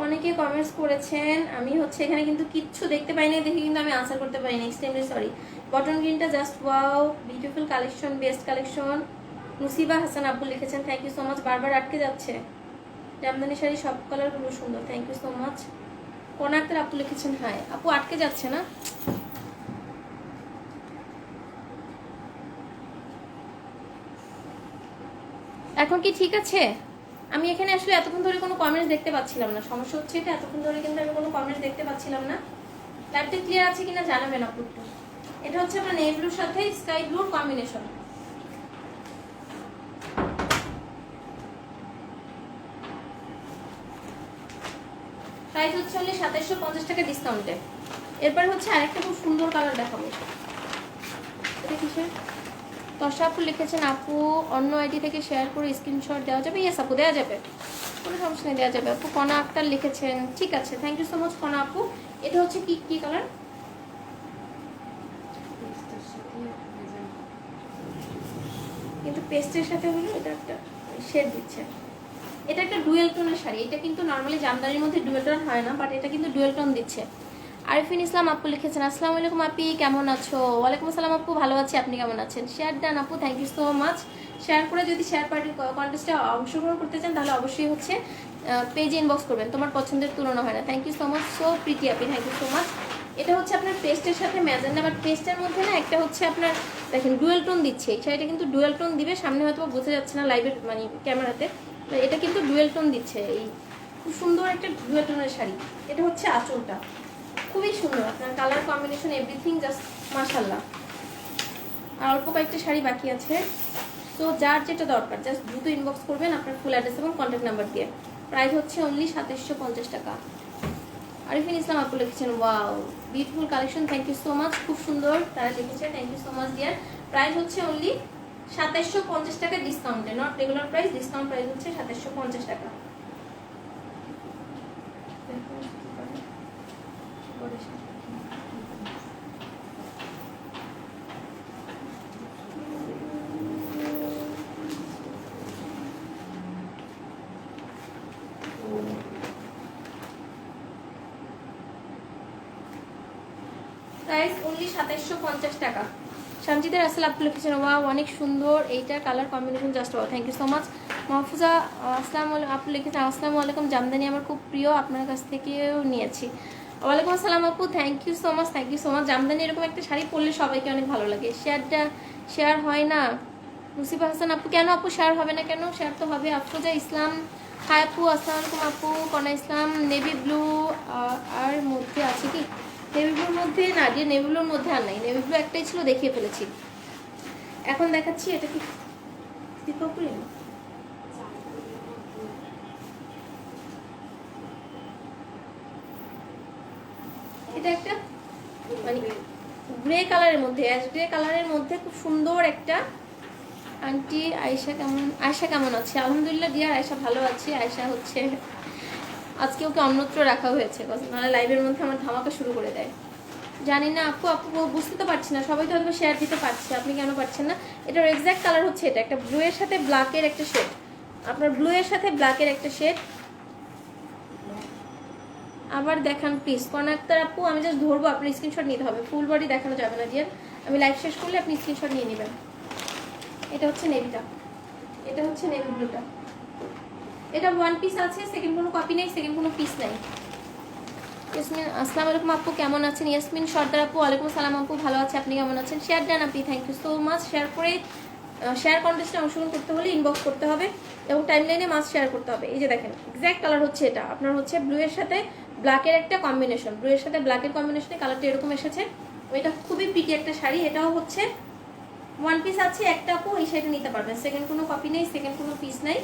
অনেকে কমেন্টস করেছেন, আমি হচ্ছে এখানে কিন্তু কিচ্ছু দেখতে পাইনি, দেখে কিন্তু আমি আনসার করতে পারিনি, এক্সট্রিমলি সরি। বটন গ্রিনটা just wow, beautiful collection, best collection. Musiba Hasan আপু লিখেছেন, থ্যাংক ইউ সো মাচ। বারবার আটকে যাচ্ছে, জামদানি শাড়ি সব কালারগুলো সুন্দর, থ্যাংক ইউ সো মাচ। কোন আক্তার আপু লিখেছেন হাই। আপু আটকে যাচ্ছে না, এখন কি ঠিক আছে? আমি এখানে আসলে এতক্ষণ ধরে কোনো কমেন্টস দেখতে পাচ্ছিলাম না, সমস্যা হচ্ছে এটা, এতক্ষণ ধরে কিন্তু আমি কোনো কমেন্টস দেখতে পাচ্ছিলাম না। লাইভটা ক্লিয়ার আছে কিনা জানাবেন আপু একটু। এটা হচ্ছে আপনার নেভি ব্লুর সাথে স্কাই ব্লুর কম্বিনেশন। প্রাইস হচ্ছে অনলি 2750 টাকা ডিসকাউন্টে। এরপর হচ্ছে আরেকটা খুব সুন্দর কালার দেখাবো। এটা কিসের? তশা আপু লিখেছেন, আপু অন্য আইডি থেকে শেয়ার করে স্ক্রিনশট দেওয়া যাবে? ইয়েস আপু দেওয়া যাবে, কোনো সমস্যা নেই, দেওয়া যাবে আপু। কণা আক্তার লিখেছেন, ঠিক আছে, থ্যাংক ইউ সো মাচ কণা আপু। এটা হচ্ছে কি কি কালার? কিন্তু পেস্টের সাথে হলো এটা একটা শেড দিচ্ছে। এটা একটা ডুয়েল টোনের শাড়ি, এটা কিন্তু নর্মালি জামদানির মধ্যে ডুয়েল টোন হয় না, বাট এটা কিন্তু ডুয়েল টোন দিচ্ছে। আরিফিন ইসলাম আপু লিখেছেন, আসসালামু আলাইকুম আপি, কেমন আছো? ওয়ালাইকুম আসসালাম আপু, ভালো আছি, আপনি কেমন আছেন? শেয়ার দেন আপু, thank you so much. Share করে যদি শেয়ার পার্টির কন্টেস্টে অংশগ্রহণ করতে চান তাহলে অবশ্যই হচ্ছে পেজে ইনবক্স করবেন, তোমার পছন্দের তুলনা হয় না। Thank you so much, so pretty আপি, থ্যাংক ইউ সো মাচ। এটা হচ্ছে আপনার পেস্টের সাথে ম্যাজেন্ডা, বাট পেস্টের মধ্যে না একটা হচ্ছে আপনার দেখেন ডুয়েল টোন দিচ্ছে। এই শাড়িটা কিন্তু ডুয়েল টোন দিবে, সামনে হয়তো বোঝা যাচ্ছে না লাইভের মানে ক্যামেরাতে, এটা কিন্তু ডুয়েল টোন দিচ্ছে। এই খুব সুন্দর একটা ডুয়েল টোনের শাড়ি। এটা হচ্ছে আঁচলটা, খুবই সুন্দর, আপনার কালার কম্বিনেশন এভরিথিং জাস্ট মাশাআল্লাহ। আর অল্প কয়েকটা শাড়ি বাকি আছে, তো যার যেটা দরকার জাস্ট দ্রুত ইনবক্স করবেন আপনার ফুল অ্যাড্রেস এবং কন্ট্যাক্ট নাম্বার দিয়ে। প্রাইস হচ্ছে অনলি 2750 টাকা। আরিফিন ইসলাম আপু লিখেছেন, wow beautiful collection, thank you so much, খুব সুন্দর তারা লিখেছে, thank you so much dear. Price হচ্ছে অনলি 2750 টাকা ডিসকাউন্টে, not regular price, discount price হচ্ছে 2750 টাকা। প্রাইস অনলি 2750 টাকা। সঞ্জিতের আসলে আপনি লিখেছেন ওয়াও অনেক সুন্দর, এইটার colour combination just wow, thank you so much. Mahfuza আসসালামু আলাইকুম, আপনি লিখেছেন আসসালামু আলাইকুম, জামদানি আমার খুব প্রিয়, আপনার কাছ থেকেও নিয়েছি। ওয়ালাইকুম আসসালাম আপু, thank you so much, thank you so much. Jamdani এরকম একটা শাড়ি পরলে সবাইকে অনেক ভালো লাগে। শেয়ার হয় না মুসিবা হাসান আপু, কেন আপু শেয়ার হবে না কেন, শেয়ার তো হবে। আফরোজা ইসলাম হাই আপু, আসসালামু আলাইকুম আপু। কনা ইসলাম নেভি ব্লু আর মধ্যে আছে কি, নেভি ব্লুর মধ্যে না দিয়ে, নেভি ব্লুর মধ্যে আর নাই, নেভি ব্লু একটাই ছিল দেখিয়ে ফেলেছি, এখন দেখাচ্ছি। এটা কি দীপকুরি, এটা একটা মানে গ্রে কালারের মধ্যে, অ্যাশ গ্রে কালারের মধ্যে খুব সুন্দর একটা। আন্টি আয়েশা কেমন, আয়েশা কেমন আছে? আলহামদুলিল্লাহ ডিয়ার আয়েশা ভালো আছে। আয়েশা হচ্ছে আজকে ওকে অন্যত্র রাখা হয়েছে, নাহলে লাইভের মধ্যে আমার ধামাকা শুরু করে দেয়। জানি না আপু, আপু বুঝতে তো পারছি না, সবাই তো হয়তো শেয়ার দিতে পারছে, আপনি কেন পারছেন না? এটার এক্স্যাক্ট কালার হচ্ছে এটা, একটা ব্লু এর সাথে ব্ল্যাকের একটা শেড, আপনার ব্লু এর সাথে ব্ল্যাকের একটা শেড। আবার দেখান প্লিজ কনাক্তার আপু, আমি জাস্ট ধরবো, আপনার স্ক্রিনশট নিতে হবে, ফুল বডি দেখানো যাবে না ডিয়ার, আমি লাইভ শেষ করলে আপনি স্ক্রিনশট নিয়ে নেবেন। এটা হচ্ছে নেভিটা, এটা হচ্ছে নেভি ব্লুটা, এটা ওয়ান পিস আছে, সেকেন্ড কোনো কপি নেই, সেকেন্ড কোনো পিস নাই। ইয়াসমিন আসসালামু আলাইকুম আপু, কেমন আছেন? ইয়াসমিন সর্দার আপু ওয়ালাইকুম সালাম আপু, ভালো আছে, আপনি কেমন আছেন? শেয়ার দেন আপনি, thank you so much. Share করে শেয়ার কন্টেস্টে অংশগ্রহণ করতে হলে ইনবক্স করতে হবে এবং টাইমলাইনে মাস্ট শেয়ার করতে হবে। এই যে দেখেন এক্স্যাক্ট কালার হচ্ছে এটা, আপনার হচ্ছে ব্লু এর সাথে ব্ল্যাকের একটা কম্বিনেশন, ব্লু এর সাথে ব্ল্যাকের কম্বিনেশনে কালারটা এরকম এসেছে। এটা খুবই প্রিটি একটা শাড়ি, এটাও হচ্ছে ওয়ান পিস আছে একটা আপু, এই শাড়িটা নিতে পারবেন, সেকেন্ড কোনো কপি নেই, সেকেন্ড কোনো পিস নাই।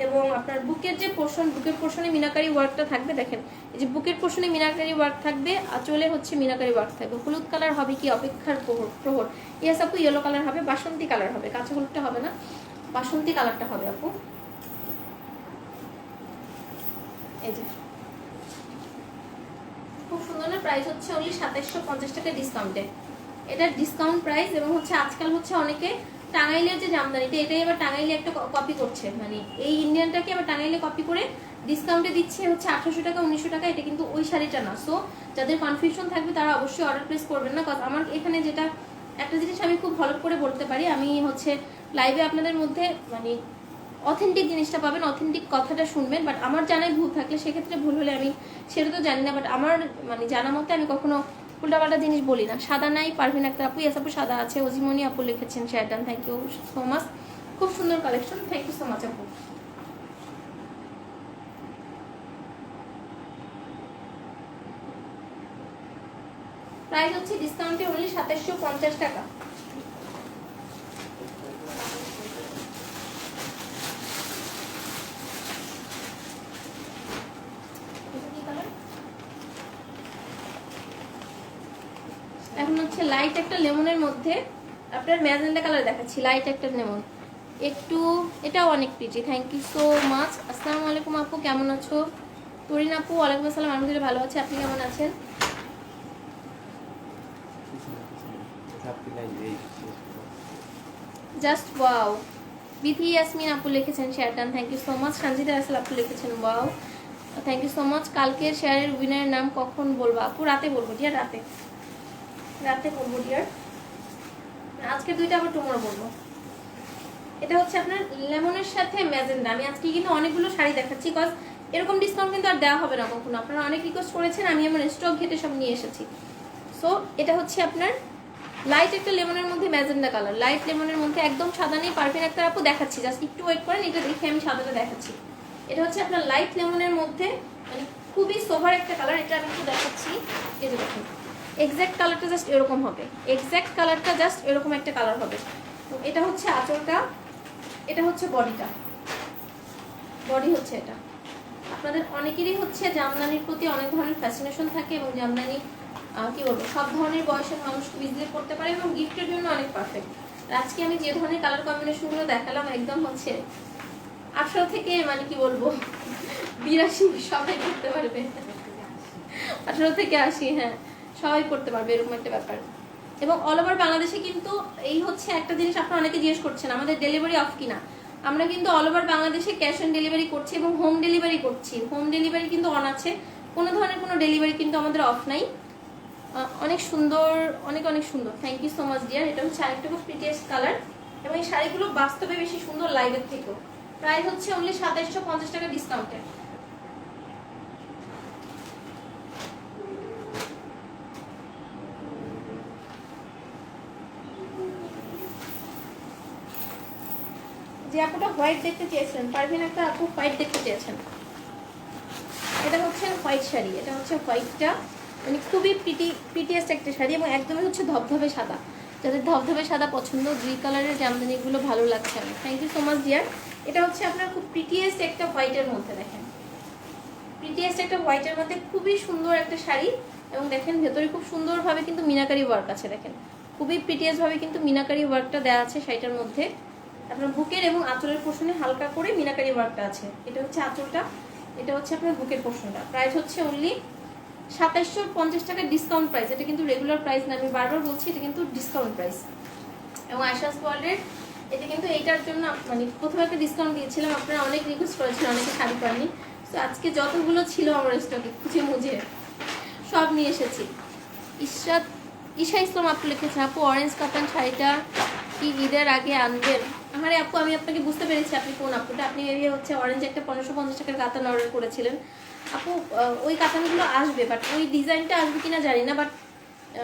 এবং আপনার বুকের যে পোর্শন, বুকের পোর্শনে মিনাকারি ওয়ার্কটা থাকবে, দেখেন এই যে বুকের পোর্শনে মিনাকারি ওয়ার্ক থাকবে, আঁচলে হচ্ছে মিনাকারি ওয়ার্ক থাকবে। হলুদ কালার হবে কি অপেক্ষার প্রহর, ইয়াস আপু ইয়েলো কালার হবে, বাসন্তী কালার হবে, কাঁচা হলুদটা হবে না, বাসন্তী কালারটা হবে আপু। এই যে খুব সুন্দর না, প্রাইস হচ্ছে অনলি 2750 টাকা ডিসকাউন্টে, এটার ডিসকাউন্ট প্রাইস। এবং হচ্ছে আজকাল হচ্ছে অনেকে টাঙ্গাইলের যে জামদানিটা, এটাই এবার টাঙ্গাইলে একটা কপি করছে, মানে এই ইন্ডিয়ানটাকে আবার টাঙ্গাইলে কপি করে ডিসকাউন্টে দিচ্ছে হচ্ছে 1800 টাকা 1900 টাকা, এটা কিন্তু ওই শাড়িটা না। সো যাদের কনফিউশন থাকবে তারা অবশ্যই অর্ডার প্লেস করবেন না, কারণ আমার এখানে যেটা একটা জিনিস আমি খুব ভালো করে বলতে পারি, আমি হচ্ছে লাইভে আপনাদের মধ্যে মানে অথেন্টিক জিনিসটা পাবেন, অথেন্টিক কথাটা শুনবেন, বাট আমার জানাই ভুল থাকলে সেক্ষেত্রে ভুল হলে আমি সেটা তো জানি না, বাট আমার মানে জানা মতে আমি কখনো উল্টাপাল্টা জিনিস বলি না। সাদা নাই, পারভিন আক্তার আপু, ইয়াস আপু সাদা আছে, অজিমনি আপু লিখেছেন share done, thank you so much, খুব সুন্দর collection, thank you so much আপু। প্রাইস হচ্ছে ডিসকাউন্টে অনলি 2750 টাকা। এখন হচ্ছে লাইট একটা লেমনের মধ্যে, আপনার ম্যাজেন্ডা কালার দেখাচ্ছি, লাইট একটা লেমন একটু, এটাও অনেক pretty, thank you so much. আসসালামু আলাইকুম আপু, কেমন আছো? তরিন আপু ওয়ালাইকুম আসসালাম, আলহামদুলিল্লাহ ভালো আছে, আপনি কেমন আছেন? জাস্ট ওয়াও, বিথি ইয়াসমিন আপু লিখেছেন share done, thank you so much. Sanjita আসল আপু লিখেছেন wow, thank you so much. কালকের শেয়ারের উইনারের নাম কখন বলবো আপু? রাতে বলবো ডিয়ার, রাতে রাতে বলবো ডিয়ার, আজকে দুইটা আবার টুমরো বলবো। এটা হচ্ছে আপনার লেমনের সাথে ম্যাজেন্ডা, আমি আজকে কিন্তু অনেকগুলো শাড়ি দেখাচ্ছি, কজ এরকম ডিসকাউন্ট কিন্তু আর দেওয়া হবে না কখনো, আপনারা অনেক রিকোয়েস্ট করেছেন, আমি আমার স্টক ঘেটে সব নিয়ে এসেছি। সো এটা হচ্ছে আপনার লাইট একটা লেমনের মধ্যে ম্যাজেন্ডা কালার, লাইট লেমনের মধ্যে, একদম সাদা নেই, পারফিন একটা আপু দেখাচ্ছি, জাস্ট একটু ওয়েট করেন, এটা দেখে আমি সাদাটা দেখাচ্ছি। এটা হচ্ছে আপনার লাইট লেমনের মধ্যে, মানে খুবই সোভার একটা কালার, এটা আমি একটু দেখাচ্ছি। এই যে দেখুন এক্স্যাক্ট কালারটা জাস্ট এরকম হবে, এক্স্যাক্ট কালারটা জাস্ট এরকম একটা কালার হবে। তো এটা হচ্ছে আঁচলটা, এটা হচ্ছে বডিটা, বডি হচ্ছে এটা। আপনাদের অনেকেরই হচ্ছে জামদানির প্রতি অনেক ধরনের ফ্যাসিনেশন থাকে, এবং জামদানি কি বলবো সব ধরনের বয়সের মানুষ ইজিলি পড়তে পারে এবং গিফটের জন্য অনেক পারফেক্ট। আজকে আমি যে ধরনের কালার কম্বিনেশনগুলো দেখালাম একদম হচ্ছে 18 থেকে মানে কি বলবো 82 সবাই করতে পারবে, 18 থেকে 80, হ্যাঁ সবাই করতে পারবে, এরকম একটা ব্যাপার। এবং অল ওভার বাংলাদেশে কিন্তু এই হচ্ছে একটা জিনিস আপনারা অনেকে জিজ্ঞেস করছেন, আমাদের ডেলিভারি অফ কিনা। আমরা কিন্তু অল ওভার বাংলাদেশে ক্যাশ অন ডেলিভারি করছি এবং হোম ডেলিভারি করছি, হোম ডেলিভারি কিন্তু অন আছে, কোনো ধরনের কোনো ডেলিভারি কিন্তু আমাদের অফ নাই। অনেক সুন্দর, অনেক অনেক সুন্দর। Thank you so much dear. এটা হচ্ছে আরেকটা খুব প্রিটিয়েস্ট কালার এবং এই শাড়িগুলো বাস্তবে বেশি সুন্দর লাইভের থেকেও। প্রাইস হচ্ছে অনলি 2750 টাকা ডিসকাউন্টে। যে আপুটা হোয়াইট দেখতে চেয়েছেন, পারভিন একটা আপু হোয়াইট দেখতে চেয়েছেন, এটা হচ্ছে হোয়াইট শাড়ি। এটা হচ্ছে হোয়াইটটা মানে খুবই প্রিটিয়েস্ট একটা শাড়ি এবং একদমই হচ্ছে ধবধবে সাদা। যাদের ধবধবে সাদা পছন্দ, দুই কালারের জামদানিগুলো ভালো লাগছে আমার। Thank you so much dear. এটা হচ্ছে আপনার খুব প্রিটিয়েস্ট একটা হোয়াইটের মধ্যে, দেখেন প্রিটিয়েস্ট একটা হোয়াইটের মধ্যে খুবই সুন্দর একটা শাড়ি এবং দেখেন ভেতরে খুব সুন্দরভাবে কিন্তু মিনাকারি ওয়ার্ক আছে। দেখেন খুবই প্রিটিয়েস্টভাবে কিন্তু মিনাকারি ওয়ার্কটা দেওয়া আছে শাড়িটার মধ্যে। আপনার বুকের এবং আঁচলের পোর্শনে হালকা করে মিনাকারি ওয়ার্কটা আছে। এটা হচ্ছে আঁচলটা, এটা হচ্ছে আপনার বুকের পোর্শনটা। প্রাইস হচ্ছে অনলি 2750 টাকা ডিসকাউন্ট প্রাইস। এটা কিন্তু রেগুলার প্রাইস না, আমি বারবার বলছি এটা কিন্তু ডিসকাউন্ট প্রাইস। এবং আশাস ওয়ার্ল্ডের এটা কিন্তু এইটার জন্য মানে প্রথমে একটা ডিসকাউন্ট দিয়েছিলাম, আপনারা অনেক রিকোয়েস্ট করেছিলেন, অনেকে শাড়ি পাননি। তো আজকে যতগুলো ছিল আমার স্টকে খুঁজে মুজে সব নিয়ে এসেছি। ঈশা ইসলাম আপু লিখেছে, আপু অরেঞ্জ কাতান শাড়িটা কি ঈদের আগে আনবেন? আরে আপু আমি আপনাকে বুঝতে পেরেছি আপনি কোন আপুটা। আপনি মেবি হচ্ছে অরেঞ্জ একটা 1550 টাকার কাতান অর্ডার করেছিলেন আপু। ওই কাতানগুলো আসবে, বাট ওই ডিজাইনটা আসবে কিনা জানি না। বাট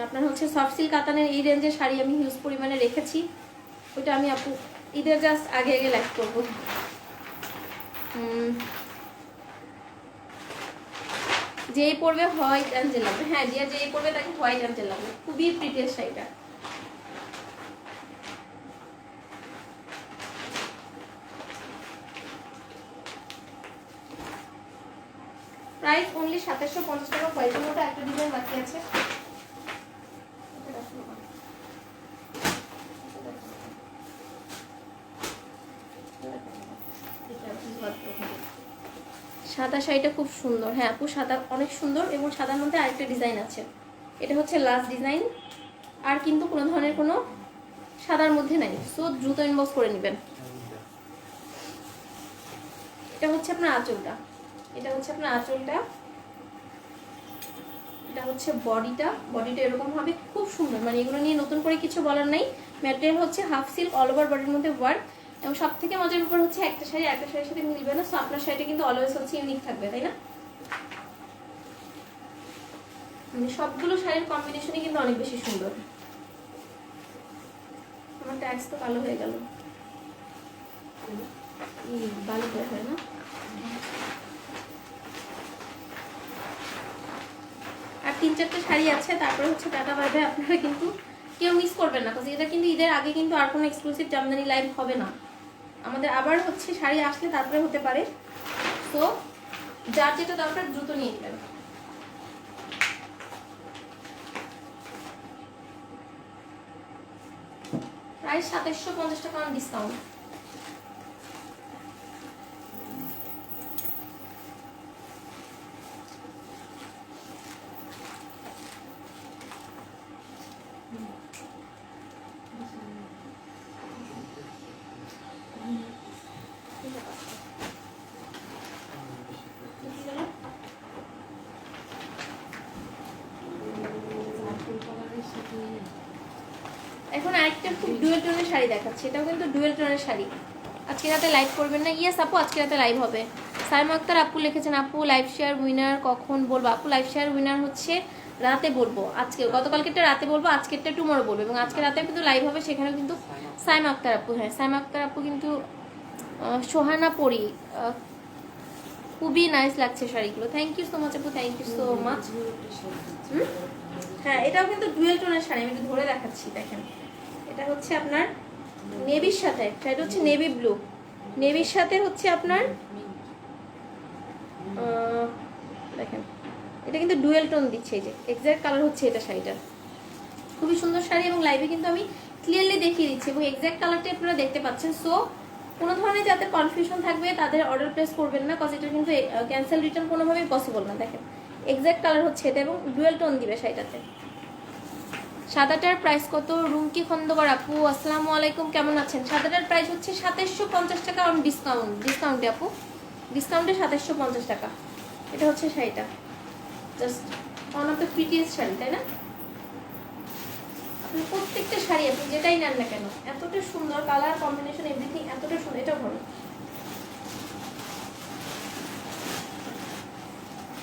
আপনার হচ্ছে সফট সিল্ক কাতানের এই রেঞ্জের শাড়ি আমি হিউজ পরিমাণে রেখেছি। ওইটা আমি আপু ঈদের জাস্ট আগে আগে লাইক করবো। যেই পরবে হোয়াইট অ্যাঞ্জেল লাগবে। হ্যাঁ ডিয়ার, যেই পরবে তাকে হোয়াইট অ্যাঞ্জেল লাগবে। খুবই প্রিটিয়েস্ট শাড়িটা। প্রাইস অনলি 2750 টাকা। হোয়াইটের মধ্যে একটা ডিজাইন বাকি আছে। সাদা শাড়িটা খুব সুন্দর। হ্যাঁ আপু সাদা অনেক সুন্দর এবং সাদার মধ্যে আরেকটা ডিজাইন আছে। এটা হচ্ছে লাস্ট ডিজাইন, আর কিন্তু কোনো ধরনের কোনো সাদার মধ্যে নাই। সো দ্রুত ইনবক্স করে নেবেন। এটা হচ্ছে আপনার আঁচলটা, এটা হচ্ছে আপনার আঁচলটা, এটা হচ্ছে বডিটা। বডিটা এরকম হবে, খুব সুন্দর। মানে এগুলো নিয়ে নতুন করে কিছু বলার নাই। ম্যাটেরিয়াল হচ্ছে হাফ সিল্ক, অল ওভার বডির মধ্যে ওয়ার্ক। এবং সব থেকে মজার ব্যাপার হচ্ছে একটা শাড়ি একটা শাড়ির সাথে মিলবে না। সো আপনার শাড়িটা কিন্তু অলওয়েজ হচ্ছে ইউনিক থাকবে, তাই না? মানে সবগুলো শাড়ির কম্বিনেশনই কিন্তু অনেক বেশি সুন্দর। আমার ট্যাক্স তো কালো হয়ে গেল, ভালো করে হয় না। আর 3-4টা শাড়ি আছে, তারপরে হচ্ছে টাটা বাই বাই। আপনারা কিন্তু কেউ মিস করবেন না, কারণ এটা কিন্তু ঈদের আগে কিন্তু আর কোনো এক্সক্লুসিভ জামদানি লাইভ হবে না। আমাদের আবার হচ্ছে শাড়ি আসলে তারপরে হতে পারে। তো যার যেটা দরকার দ্রুত নিয়ে নেবেন। প্রাইস 2750 টাকা অন ডিসকাউন্ট। এখন আরেকটা খুব ডুয়েল টোনের শাড়ি দেখাচ্ছি। এটাও কিন্তু ডুয়েল টোনের শাড়ি। আজকে রাতে লাইভ করবেন না? ইয়েস আপু আজকে রাতে লাইভ হবে। সাইমা আক্তার আপু লিখেছেন, আপু লাইভ শেয়ার উইনার কখন বলবো? আপু লাইভ শেয়ার উইনার হচ্ছে রাতে বলবো। আজকে গতকালকেরটা রাতে বলবো, আজকেরটা টুমরো বলবো। এবং আজকে রাতে কিন্তু লাইভ হবে, সেখানেও কিন্তু সাইমা আক্তার আপু। হ্যাঁ সাইমা আক্তার আপু কিন্তু সোহানা পরি। খুবই নাইস লাগছে শাড়িগুলো। থ্যাংক ইউ সো মাচ আপু, থ্যাংক ইউ সো মাচ। হ্যাঁ এটাও কিন্তু ডুয়েল টোনের শাড়ি, আমি একটু ধরে দেখাচ্ছি। দেখেন এটা হচ্ছে আপনার নেভির সাথে, এটা হচ্ছে নেভি ব্লু, নেভির সাথে হচ্ছে আপনার দেখেন এটা কিন্তু ডুয়েল টোন দিচ্ছে। এই যে এক্সাক্ট কালার হচ্ছে এটা শাড়িটার। খুবই সুন্দর শাড়ি এবং লাইভে কিন্তু আমি ক্লিয়ারলি দেখিয়ে দিচ্ছি এবং এক্সাক্ট কালারটা আপনারা দেখতে পাচ্ছেন। সো কোনো ধরনের যাদের কনফিউশন থাকবে তাদের অর্ডার প্লেস করবেন না, কজ এটা কিন্তু ক্যান্সেল রিটার্ন কোনোভাবেই পসিবল না। দেখেন এক্সাক্ট কালার হচ্ছে এটা এবং ডুয়েল টোন দিবে শাড়িটাতে। সাদাটার প্রাইস কত? রুমকি খন্দকার আপু আসসালামু আলাইকুম, কেমন আছেন? সাদাটার প্রাইস হচ্ছে 2750 টাকা অন ডিসকাউন্টে আপু, ডিসকাউন্টে 2750 টাকা। এটা হচ্ছে শাড়িটা, just one of the prettiest sari, তাই না? প্রত্যেকটা শাড়ি আপনি যেটাই নেন না কেন এতটা সুন্দর, কালার কম্বিনেশন এভরিথিং এতটা সুন্দর। এটা ভালো,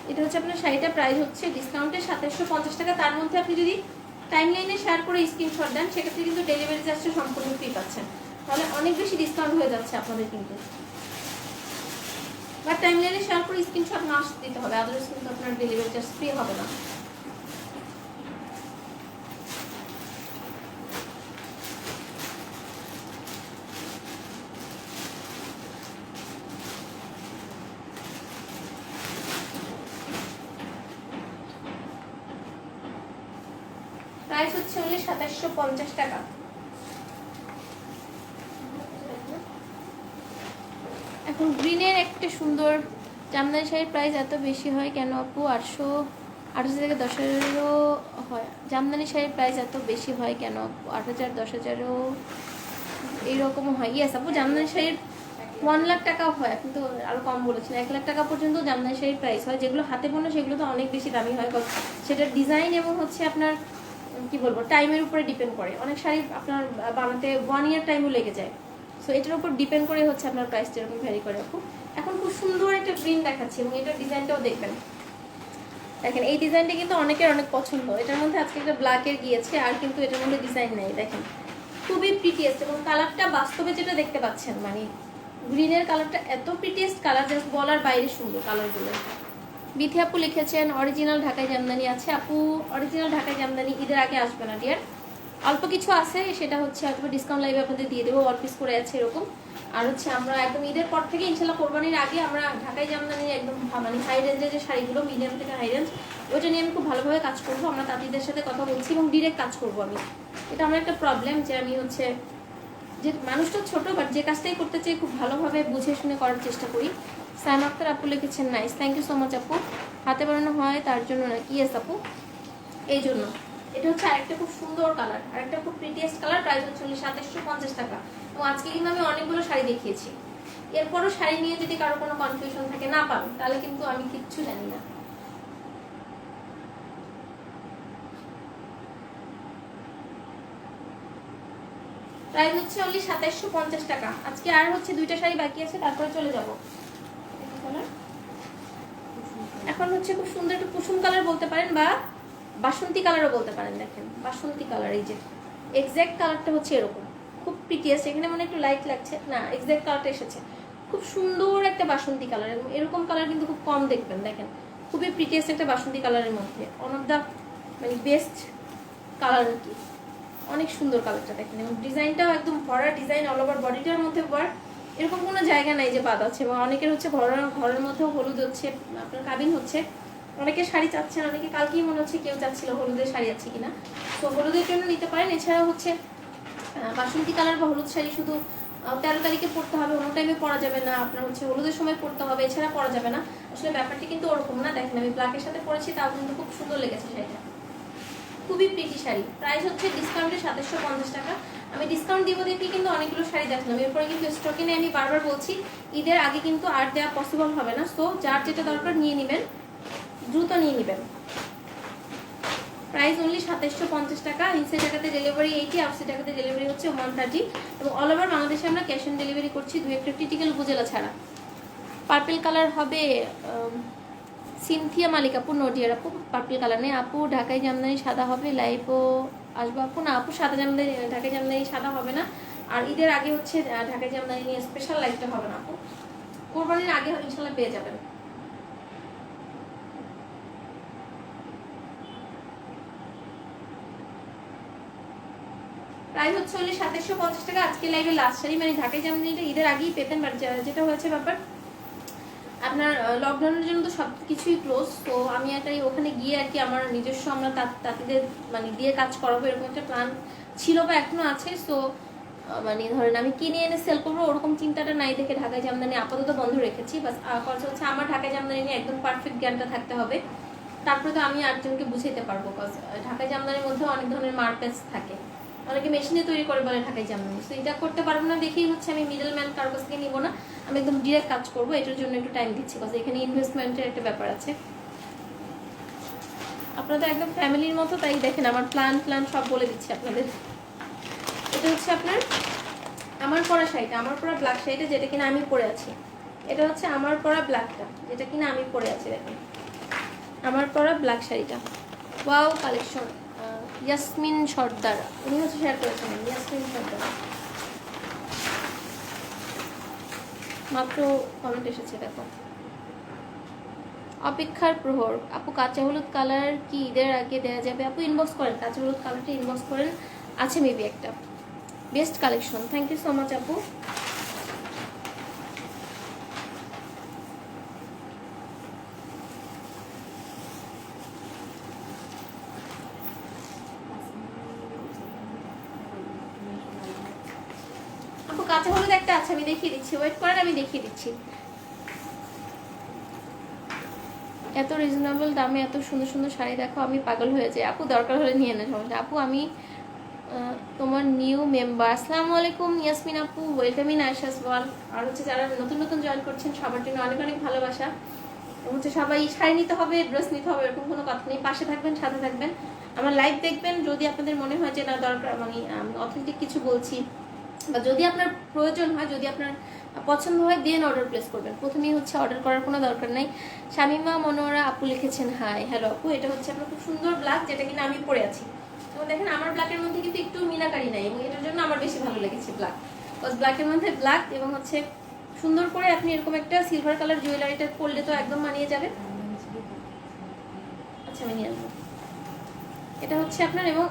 এটা হচ্ছে আপনার শাড়িটা প্রাইস হচ্ছে ডিসকাউন্টে 2750 টাকা। তার মধ্যে আপনি যদি টাইম লাইনে শেয়ার করে স্ক্রিনশট দেন সেক্ষেত্রে কিন্তু ডেলিভারি চার্জটা সম্পূর্ণ ফ্রি পাচ্ছেন, তাহলে অনেক বেশি ডিসকাউন্ট হয়ে যাচ্ছে আপনাদের কিন্তু। বা টাইম লাইনে শেয়ার করে স্ক্রিনশট মাস্ট দিতে হবে, আদারওয়াইজ কিন্তু আপনার ডেলিভারি চার্জ ফ্রি হবে না। প্রাইস হচ্ছে অনলি 2750 টাকা। এখন গ্রিনের একটা সুন্দর জামদানি শাড়ির প্রাইস এত বেশি হয় কেন আপু? 800 থেকে 10,000 হয়। জামদানি শাড়ির প্রাইস এত বেশি হয় কেন আপু? 8,000 10,000 এইরকমও হয়। ইয়েস আপু, জামদানি শাড়ির 1 লাখ টাকাও হয়, আপনি তো আরও কম বলেছেন। 1 লাখ টাকা পর্যন্ত জামদানি শাড়ির প্রাইস হয়। যেগুলো হাতে বোনা সেগুলো তো অনেক বেশি দামি হয়, সেটার ডিজাইন এবং হচ্ছে আপনার কি বলবো টাইমের উপরে ডিপেন্ড করে। অনেক শাড়ি আপনার বানাতে 1 ইয়ার টাইমও লেগে যায়। সো এটার উপর ডিপেন্ড করে হচ্ছে আপনার প্রাইসটা এরকম ভ্যারি করে আপু। এখন খুব সুন্দর একটা প্রিন্ট দেখাচ্ছি এবং এটার ডিজাইনটাও দেখবেন। দেখেন এই ডিজাইনটা কিন্তু অনেকের অনেক পছন্দ। এটার মধ্যে আজকে একটা ব্ল্যাকের গিয়েছে, আর কিন্তু এটার মধ্যে ডিজাইন নেই। দেখেন খুবই প্রিটিয়েস্ট, এবং কালারটা বাস্তবে যেটা দেখতে পাচ্ছেন মানে গ্রিনের কালারটা এত প্রিটিয়েস্ট কালার, জাস্ট বলার বাইরে সুন্দর কালারগুলো। বিথি আপু লিখেছেন অরিজিনাল ঢাকাই জামদানি আছে। আপু অরিজিনাল ঢাকাই জামদানি ঈদের আগে আসবে না ডিয়ার, অল্প কিছু আছে, সেটা হচ্ছে হয়তো ডিসকাউন্ট লাইভে আপনাদের দিয়ে দেবো, অল পিস করে আছে এরকম। আর হচ্ছে আমরা একদম ঈদের পর থেকে ইনশাল্লাহ কোরবানির আগে আমরা ঢাকাই জামদানি একদম মানে হাই রেঞ্জের যে শাড়িগুলো, মিডিয়াম থেকে হাই রেঞ্জ, ওইটা নিয়ে আমি খুব ভালোভাবে কাজ করবো। আমরা তাঁতিদের সাথে কথা বলছি এবং ডিরেক্ট কাজ করবো আমি। এটা আমার একটা প্রবলেম যে আমি হচ্ছে যে মানুষটা ছোট, বাট যে কাজটাই করতে চাই খুব ভালোভাবে বুঝে শুনে করার চেষ্টা করি। সাইম আক্তার আপু লিখেছেন nice, thank you so much আপু। হাতে বানানো হয় তার জন্য নাকি? ইয়েস আপু, এই জন্য। এটা হচ্ছে আরেকটা খুব সুন্দর কালার, আরেকটা খুব প্রিটিয়েস্ট কালার। প্রাইস হচ্ছে 2750 টাকা। এবং আজকে কিন্তু আমি অনেকগুলো শাড়ি দেখিয়েছি। এরপরও শাড়ি নিয়ে যদি কারো কোনো কনফিউশন থাকে না পান, তাহলে কিন্তু আমি কিচ্ছু জানি না। প্রাইস হচ্ছে অনলি 2750 টাকা। আজকে আর হচ্ছে 2টা শাড়ি বাকি আছে, তারপরে চলে যাব। এখন হচ্ছে খুব সুন্দর একটা কুসুম কালার বলতে পারেন বা বাসন্তী কালারও বলতে পারেন। দেখেন বাসন্তী কালার, এই যে এক্স্যাক্ট কালারটা হচ্ছে এরকম, খুব প্রিটিয়েস্ট। এখানে মনে একটু লাইট লাগছে না, এক্স্যাক্ট কালারটা এসেছে। খুব সুন্দর একটা বাসন্তী কালার, এবং এরকম কালার কিন্তু খুব কম দেখবেন। দেখেন খুবই প্রিটিয়েস্ট একটা বাসন্তী কালারের মধ্যে, ওয়ান অফ দ্য মানে বেস্ট কালার আর কি। অনেক সুন্দর কালারটা দেখেন, এবং ডিজাইনটাও একদম ভরা ডিজাইন, অল ওভার বডিটার মধ্যে ওয়ার্ক। এরকম কোনো জায়গা নাই যে বাদ আছে। এবং অনেকের হচ্ছে ঘরের মধ্যেও হলুদ হচ্ছে, আপনার কাবিন হচ্ছে, অনেকে শাড়ি চাচ্ছেন, অনেকে কালকেই মনে হচ্ছে কেউ চাচ্ছিল হলুদের শাড়ি আছে কিনা, তো হলুদের জন্য নিতে পারেন। এছাড়াও হচ্ছে বাসন্তী কালার বা হলুদ শাড়ি শুধু 13 তারিখে পরতে হবে, অন্য টাইমে পরা যাবে না, আপনার হচ্ছে হলুদের সময় পরতে হবে, এছাড়া পরা যাবে না। আসলে ব্যাপারটি কিন্তু ওরকম না। দেখেন আমি ব্ল্যাকের সাথে পরেছি, তাও কিন্তু খুব সুন্দর লেগেছে শাড়িটা, খুবই প্রিটি শাড়ি। প্রাইস হচ্ছে ডিসকাউন্টে 2750 টাকা। আমি ডিসকাউন্ট দিব দেখি কিন্তু অনেকগুলো শাড়ি দেখলাম, এরপরে কিন্তু স্টকে নেই। আমি বারবার বলছি ঈদের আগে কিন্তু আর দেওয়া পসিবল হবে না। সো যার যেটা দরকার নিয়ে নেবেন, দ্রুত নিয়ে নেবেন। প্রাইস অনলি 2750 টাকা। ইনসে টাকাতে ডেলিভারি 80, আউটসে টাকাতে ডেলিভারি হচ্ছে 130, এবং অল ওভার বাংলাদেশে আমরা ক্যাশ অন ডেলিভারি করছি, 2-1 ক্রিটিক্যাল উপজেলা ছাড়া। পার্পল কালার হবে সিনথিয়া মালিক আপু, নডিয়ার আপু পার্পল কালার নেই। আপু ঢাকাই জামদানি সাদা হবে, লাইভও আসবো আপু? না আপু, সাদা জামদানি ঢাকাই জামদানি সাদা হবে না। আর ঈদের আগে হচ্ছে ঢাকাই জামদানি নিয়ে স্পেশাল লাইভটা হবে না আপু, কোরবানির আগে ইনশাল্লাহ পেয়ে যাবেন। প্রাইস হচ্ছে অনলি 2750 টাকা। আজকে লাইভে লাস্ট শাড়ি, মানে ঢাকাই জামদানিটা ঈদের আগেই পেতেন, বাট যেটা হয়েছে ব্যাপার আপনার লকডাউনের জন্য তো সব কিছুই ক্লোজ। তো আমি একটা ওখানে গিয়ে আর কি আমার নিজস্ব আমরা তাঁতিদের মানে দিয়ে কাজ করাবো, এরকম একটা প্ল্যান ছিল বা এখনো আছে। সো মানে ধরেন আমি কিনে এনে সেল করবো ওরকম চিন্তাটা নাই দেখে ঢাকাই জামদানি আপাতত বন্ধ রেখেছি। বাস খরচ হচ্ছে আমার ঢাকাই জামদানি নিয়ে একদম পারফেক্ট জ্ঞানটা থাকতে হবে, তারপরে তো আমি আরেকজনকে বুঝাইতে পারবো। কজ ঢাকাই জামদানির মধ্যে অনেক ধরনের মার্কেটস থাকে, অনেকে মেশিনে তৈরি করে বলে ঢাকাই জামদানি। তো এটা করতে পারবো না দেখেই হচ্ছে আমি মিডল ম্যান কারো কাছ থেকে নিবো না, আমি একদম ডিরেক্ট কাজ করবো। এটার জন্য একটু টাইম দিচ্ছি, কজ এখানে ইনভেস্টমেন্টের একটা ব্যাপার আছে। আপনাদের একদম ফ্যামিলির মতো, তাই দেখেন আমার প্ল্যান সব বলে দিচ্ছি আপনাদের। এটা হচ্ছে আপনার আমার পরা শাড়িটা, আমার পরা ব্ল্যাক শাড়িটা, যেটা কিনা আমি পরে আছি। এটা হচ্ছে আমার পরা ব্ল্যাকটা, যেটা কিনা আমি পরে আছি। দেখেন আমার পরা ব্ল্যাক শাড়িটা, ওয়াও কালেকশন। ইয়াসমিন সর্দার উনি হচ্ছে শেয়ার করেছেন, ইয়াসমিন সর্দার মাত্র কমেন্ট এসেছে। দেখো অপেক্ষার প্রহর আপু, কাঁচা হলুদ কালার কি ঈদের আগে দেওয়া যাবে? আপু ইনবক্স করেন, কাঁচা হলুদ কালারটা ইনবক্স করেন, আছে মেবি একটা। Best collection, thank you so much আপু। আপু কাঁচা হলুদ একটা আছে, আমি দেখিয়ে দিচ্ছি, ওয়েট করেন আমি দেখিয়ে দিচ্ছি। এত রিজনেবল দামে এত সুন্দর সুন্দর শাড়ি দেখো, আমি পাগল হয়ে যাই। আপু দরকার হলে নিয়ে নেন, সমস্যা। আপু আমি তোমার নিউ মেম্বার। আসসালামু আলাইকুম ইয়াসমিন আপু, ওয়েলকাম ইন আয়শাস ওয়াল। আর হচ্ছে যারা নতুন নতুন জয়েন করছেন সবার জন্য অনেক অনেক ভালোবাসা। হচ্ছে সবাই শাড়ি নিতে হবে, ড্রেস নিতে হবে, এরকম কোনো কথা নেই। পাশে থাকবেন, সাথে থাকবেন, আমার লাইভ দেখবেন। যদি আপনাদের মনে হয় যে না দরকার, মানে অথেন্টিক কিছু বলছি, বা যদি আপনার প্রয়োজন হয়, যদি আপনার পছন্দ হয়, দেন অর্ডার প্লেস করবেন। প্রথমেই হচ্ছে অর্ডার করার কোনো দরকার নাই। শামিমা মনোয়ারা আপু লিখেছেন হাই, হ্যালো আপু। এটা হচ্ছে আপনার খুব সুন্দর ব্ল্যাক, যেটা কিনা আমি পরে আছি। তো দেখেন আমার ব্ল্যাকের মধ্যে কিন্তু একটু মিনাকারি নাই, এবং এটার জন্য আমার বেশি ভালো লেগেছে ব্ল্যাক। বিকজ ব্ল্যাকের মধ্যে ব্ল্যাক, এবং হচ্ছে সুন্দর করে আপনি এরকম একটা সিলভার কালার জুয়েলারিটা পরলে তো একদম মানিয়ে যাবে। আচ্ছা আমি নিয়ে আসবো। এটা হচ্ছে আপনার, এবং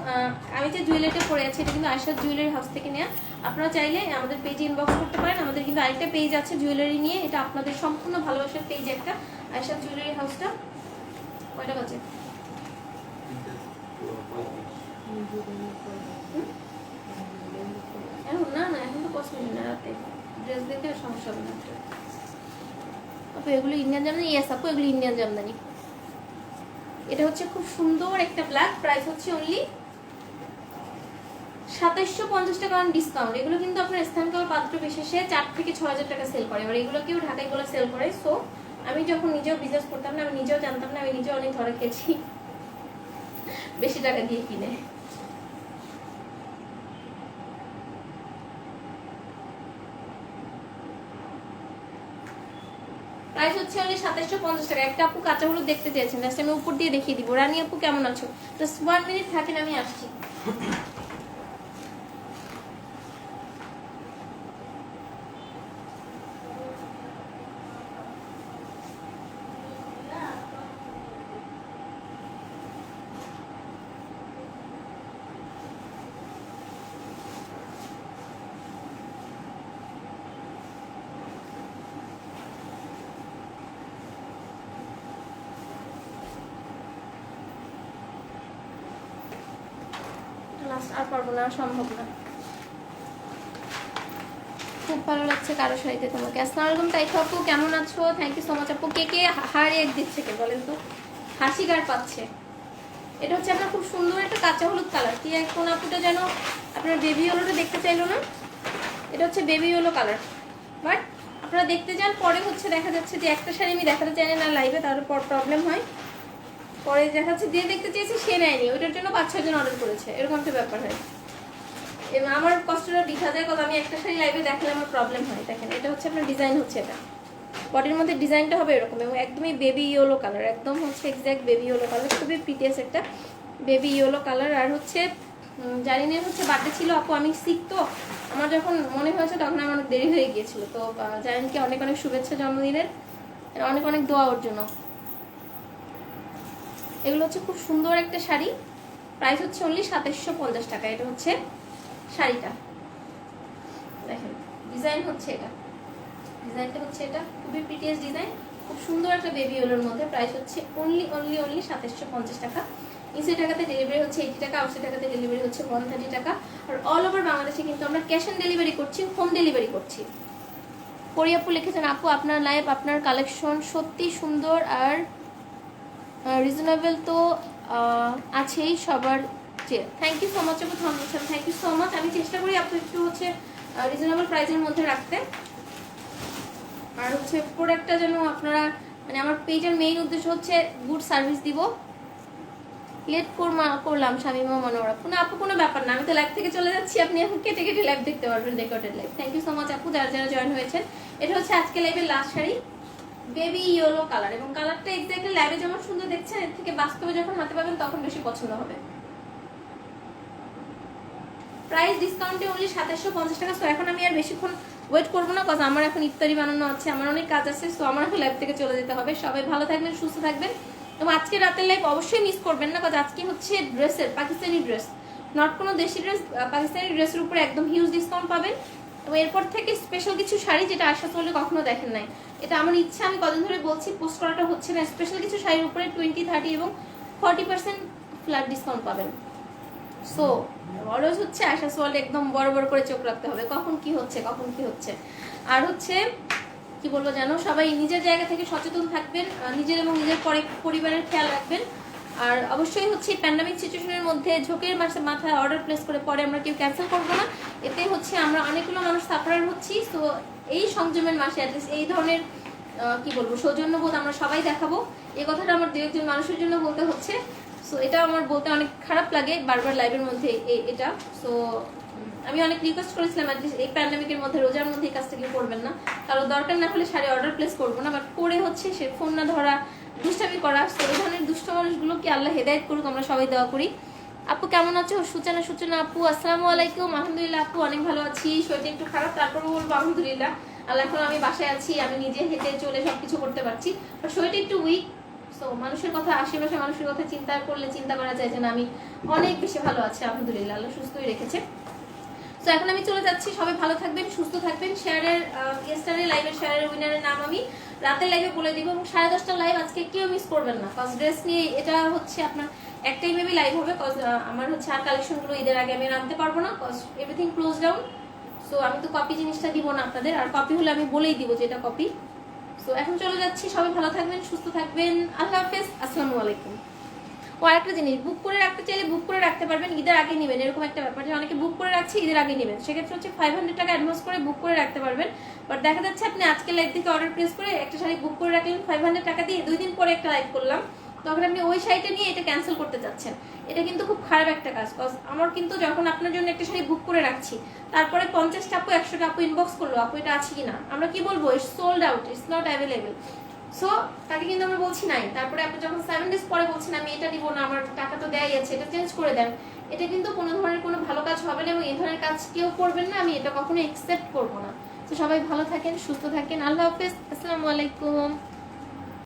আমি যে জুয়েলারিটা পরে আছি এটা কিন্তু আয়শা জুয়েলারি হাউস থেকে নেওয়া। আপনারা চাইলে আমাদের পেজে ইনবক্স করতে পারেন। আমাদের কিন্তু আরেকটা পেজ আছে জুয়েলারি নিয়ে, এটা আপনাদের সম্পূর্ণ ভালোবাসার পেজ একটা, আয়শা জুয়েলারি হাউসটা। কয়টা বাজে? এখন না না, এখন তো কসমেটিক না, রাতে ড্রেস দেখে সমস্যা হবে না। আপু এগুলো ইন্ডিয়ান জামদানি? ইয়েস আপু এগুলো ইন্ডিয়ান জামদানি। এটা হচ্ছে খুব সুন্দর একটা ব্ল্যাক, প্রাইস হচ্ছে অনলি 2750 টাকা অন ডিসকাউন্ট। এগুলো কিন্তু আপনার স্থানকাল পাত্র বিশেষে 4 থেকে 6000 টাকা সেল করে। এবার এগুলো কেউ ঢাকায় গুলো সেল করে। সো আমি যখন নিজেও বিজনেস করতাম না, আমি নিজেও জানতাম না, আমি নিজেও অনেক ধরে খেয়েছি বেশি টাকা দিয়ে কিনে। প্রাইস হচ্ছে অনলি 2750 টাকা। একটা আপু কাঁচা হলুদ দেখতে চেয়েছেন, জাস্ট আমি উপর দিয়ে দেখিয়ে দিব। রানী আপু কেমন আছো? জাস্ট 1 মিনিট থাকেন, আমি আসছি। আর পারবো না, সম্ভব না। খুব ভালো লাগছে কারো শাড়িতে তোমাকে। আসসালামু আলাইকুম তাইফা আপু, কেমন আছো? থ্যাংক ইউ সো মাচ আপু। কে কে হার এক দিচ্ছে কে বলেন তো? হাসি গার পাচ্ছে। এটা হচ্ছে আপনার খুব সুন্দর একটা কাঁচা হলুদ কালার। কি এখন আপুটা যেন আপনার বেবি ইয়েলোটা দেখতে চাইলো না, এটা হচ্ছে বেবি ইয়েলো কালার। বাট আপনারা দেখতে যান, পরে হচ্ছে দেখা যাচ্ছে যে একটা শাড়ি আমি দেখাতে চাই না লাইভে, তাহলে পর প্রবলেম হয়। পরে দেখা যাচ্ছে যে দেখতে চেয়েছি সে নেয়নি, ওইটার জন্য 5-6 জন অর্ডার করেছে, এরকম একটা ব্যাপার হয়। এবং আমার কষ্টটা বৃথা যায়, কারণ আমি একটা শাড়ি লাইভে দেখালে আমার প্রবলেম হয়। দেখেন এটা হচ্ছে আপনার ডিজাইন, হচ্ছে এটা বডির মধ্যে ডিজাইনটা হবে এরকম, এবং একদমই বেবি ইয়েলো কালার, একদম হচ্ছে এক্স্যাক্ট বেবি ইয়েলো কালার, খুবই প্রিটিয়াস একটা বেবি ইয়েলো কালার। আর হচ্ছে জানি না হচ্ছে বার্থডে ছিল আপু, আমি শিখতো, আমার যখন মনে হয়েছে তখন আমার অনেক দেরি হয়ে গিয়েছিল। তো জানেনকে অনেক অনেক শুভেচ্ছা জন্মদিনের, অনেক অনেক দোয়া ওর জন্য। এগুলো হচ্ছে খুব সুন্দর একটা শাড়ি, প্রাইস হচ্ছে অনলি 2750 টাকা। এটা হচ্ছে শাড়িটা, দেখেন ডিজাইন হচ্ছে এটা, ডিজাইনটা হচ্ছে এটা খুবই প্রিটিয়াস ডিজাইন, খুব সুন্দর একটা বেবি ইয়েলোর মধ্যে। প্রাইস হচ্ছে অনলি 2750 টাকা। ইনসি টাকাতে ডেলিভারি হচ্ছে 80 টাকা, আউটসাইড টাকাতে ডেলিভারি হচ্ছে 130 টাকা। আর অল ওভার বাংলাদেশে কিন্তু আমরা ক্যাশ অন ডেলিভারি করছি, হোম ডেলিভারি করছি। পরিয়াপু লিখেছেন আপু আপনার লাইভ, আপনার কালেকশন সত্যি সুন্দর আর রিজনেবল তো আছেই সবার চেয়ে। থ্যাংক ইউ সো মাচ আপু, থ্যাংক ইউ সো মাচ। আমি চেষ্টা করি আপু একটু হচ্ছে রিজনেবল প্রাইসের মধ্যে রাখতে। আর হচ্ছে প্রোডাক্টটা যেন আপনারা, মানে আমার পেজের মেইন উদ্দেশ্য হচ্ছে গুড সার্ভিস দিব, লেট করলাম শামিমা মনোরা আপু। না আপু কোনো ব্যাপার না, আমি তো লাইভ থেকে চলে যাচ্ছি, আপনি এখন কেটে কেটে লাইভ দেখতে পারবেন, recorded live. Thank you so much আপু যারা যারা জয়েন হয়েছেন। এটা হচ্ছে আজকে লাইভের last sari, baby yellow colour, এবং কালারটা এক্স্যাক্টলি লাইভে যেমন সুন্দর দেখছেন এর থেকে বাস্তবে যখন হাতে পাবেন তখন বেশি পছন্দ হবে। প্রাইস ডিসকাউন্টে অনলি 2750 টাকা। সো এখন আমি আর বেশিক্ষণ ওয়েট করবো না, কজ আমার এখন ইফতারি বানানো আছে, আমার অনেক কাজ আছে। সো আমার এখন লাইভ থেকে চলে যেতে হবে। সবাই ভালো থাকবেন, সুস্থ থাকবেন, এবং আজকে রাতের লাইভ অবশ্যই মিস করবেন না, কজ আজকে হচ্ছে ড্রেসের পাকিস্তানি ড্রেস, নট কোনো দেশি ড্রেস, পাকিস্তানি ড্রেসের উপরে একদম হিউজ ডিসকাউন্ট পাবেন। এবং এরপর থেকে স্পেশাল কিছু শাড়ি যেটা আশা চলে কখনো দেখেন নাই, এটা আমার ইচ্ছা, আমি কদিন ধরে বলছি পোস্ট করাটা হচ্ছে না। স্পেশাল কিছু শাড়ির উপরে 20, 30 এবং 40% ফ্ল্যাট ডিসকাউন্ট পাবেন। সো অলওয়েজ হচ্ছে আশা সোয়াল একদম বড় বড় করে চোখ রাখতে হবে, কখন কি হচ্ছে কখন কি হচ্ছে। আর হচ্ছে কি বলবো জানো, সবাই নিজের জায়গা থেকে সচেতন থাকবেন, নিজের এবং নিজের পরিবারের খেয়াল রাখবেন। আর অবশ্যই হচ্ছে প্যান্ডামিক সিচুয়েশনের মধ্যে ঝোঁকের মাথায় অর্ডার প্লেস করে পরে আমরা কেউ ক্যান্সেল করবো না, এতে হচ্ছে আমরা অনেকগুলো মানুষ সাফারার হচ্ছি। তো এই সংযমের মাসে অ্যাটলিস্ট এই ধরনের কি বলবো সৌজন্যবোধ আমরা সবাই দেখাবো। এই কথাটা আমার দু একজন মানুষের জন্য বলতে হচ্ছে। সো এটা আমার বলতে অনেক খারাপ লাগে বারবার লাইভের মধ্যে এটা। সো আমি অনেক রিকোয়েস্ট করেছিলাম অ্যাটলিস্ট এই প্যান্ডামিকের মধ্যে রোজার মধ্যে এই কাজটা কেউ করবেন না, কারো দরকার না হলে শাড়ি অর্ডার প্লেস করবো না, বাট করে হচ্ছে সে ফোন না ধরা, দুষ্টামি করা। তো এই ধরনের দুষ্ট মানুষগুলোকে আল্লাহ হেদায়েত করুক, আমরা সবাই দোয়া করি। আপু কেমন আছো? সূচনা আপু আসসালামু আলাইকুম। আলহামদুলিল্লাহ আপু অনেক ভালো আছি, শরীরটা একটু খারাপ, তারপরে বলবো আলহামদুলিল্লাহ। আল্লাহ, এখন আমি বাসায় আছি, আমি নিজে হেঁটে চলে সবকিছু করতে পারছি, বাট শরীরটা একটু উইক। সো মানুষের কথা, আশেপাশে মানুষের কথা চিন্তা করলে চিন্তা করা যায় যে না, আমি অনেক বেশি ভালো আছি আলহামদুলিল্লাহ, আল্লাহ সুস্থই রেখেছে। তো এখন আমি চলে যাচ্ছি, সবাই ভালো থাকবেন, সুস্থ থাকবেন। শেয়ারের ইয়েস্টারডে লাইভের শেয়ারের উইনারের নাম আমি রাতের লাইভে বলে দিব, এবং 10:30টার লাইভ আজকে কেউ মিস করবেন না, কজ ড্রেস নিয়ে এটা হচ্ছে আপনার একটাই মেবি লাইভ হবে, কজ আমার হচ্ছে আর কালেকশনগুলো ঈদের আগে আমি আনতে পারবো না, cause everything close down. So আমি তো কপি জিনিসটা দিব না আপনাদের, আর কপি হলে আমি বলেই দিব যে এটা কপি। সো এখন চলে যাচ্ছি, সবাই ভালো থাকবেন, সুস্থ থাকবেন, আল্লাহ হাফেজ, আসসালামু আলাইকুম। ও আরেকটা জিনিস, বুক করে রাখতে চাইলে বুক করে রাখতে পারবেন, ঈদের আগে নেবেন, এরকম একটা ব্যাপার যে অনেকে বুক করে রাখছে ঈদের আগে নেবেন, সেক্ষেত্রে হচ্ছে 500 টাকা অ্যাডভান্স করে বুক করে রাখতে পারবেন। বাট দেখা যাচ্ছে আপনি আজকে লাইভ থেকে অর্ডার প্লেস করে একটা শাড়ি বুক করে রাখলেন 500 টাকা দিয়ে, 2 দিন পরে একটা লাইভ করলাম, তখন আপনি ওই শাড়িটা নিয়ে এটা ক্যান্সেল করতে চাচ্ছেন, এটা কিন্তু খুব খারাপ একটা কাজ। কজ আমার কিন্তু যখন আপনার জন্য একটা শাড়ি বুক করে রাখছি, তারপরে 50টা আপু 100টা আপু ইনবক্স করলো আপু এটা আছে কিনা, আমরা কি বলবো it's sold out, it's not available. So তাকে কিন্তু আমরা বলছি নাই, তারপরে আপনি যখন 7 ডেজ পরে বলছেন আমি এটা দিব না, আমার টাকা তো দেয়াই আছে, এটা চেঞ্জ করে দেন, এটা কিন্তু কোনো ধরনের কোনো ভালো কাজ হবে না, এবং এই ধরনের কাজ কেউ করবেন না, আমি এটা কখনো অ্যাকসেপ্ট করবো না। তো সবাই ভালো থাকেন, সুস্থ থাকেন, আল্লাহ হাফেজ, আসসালামু আলাইকুম।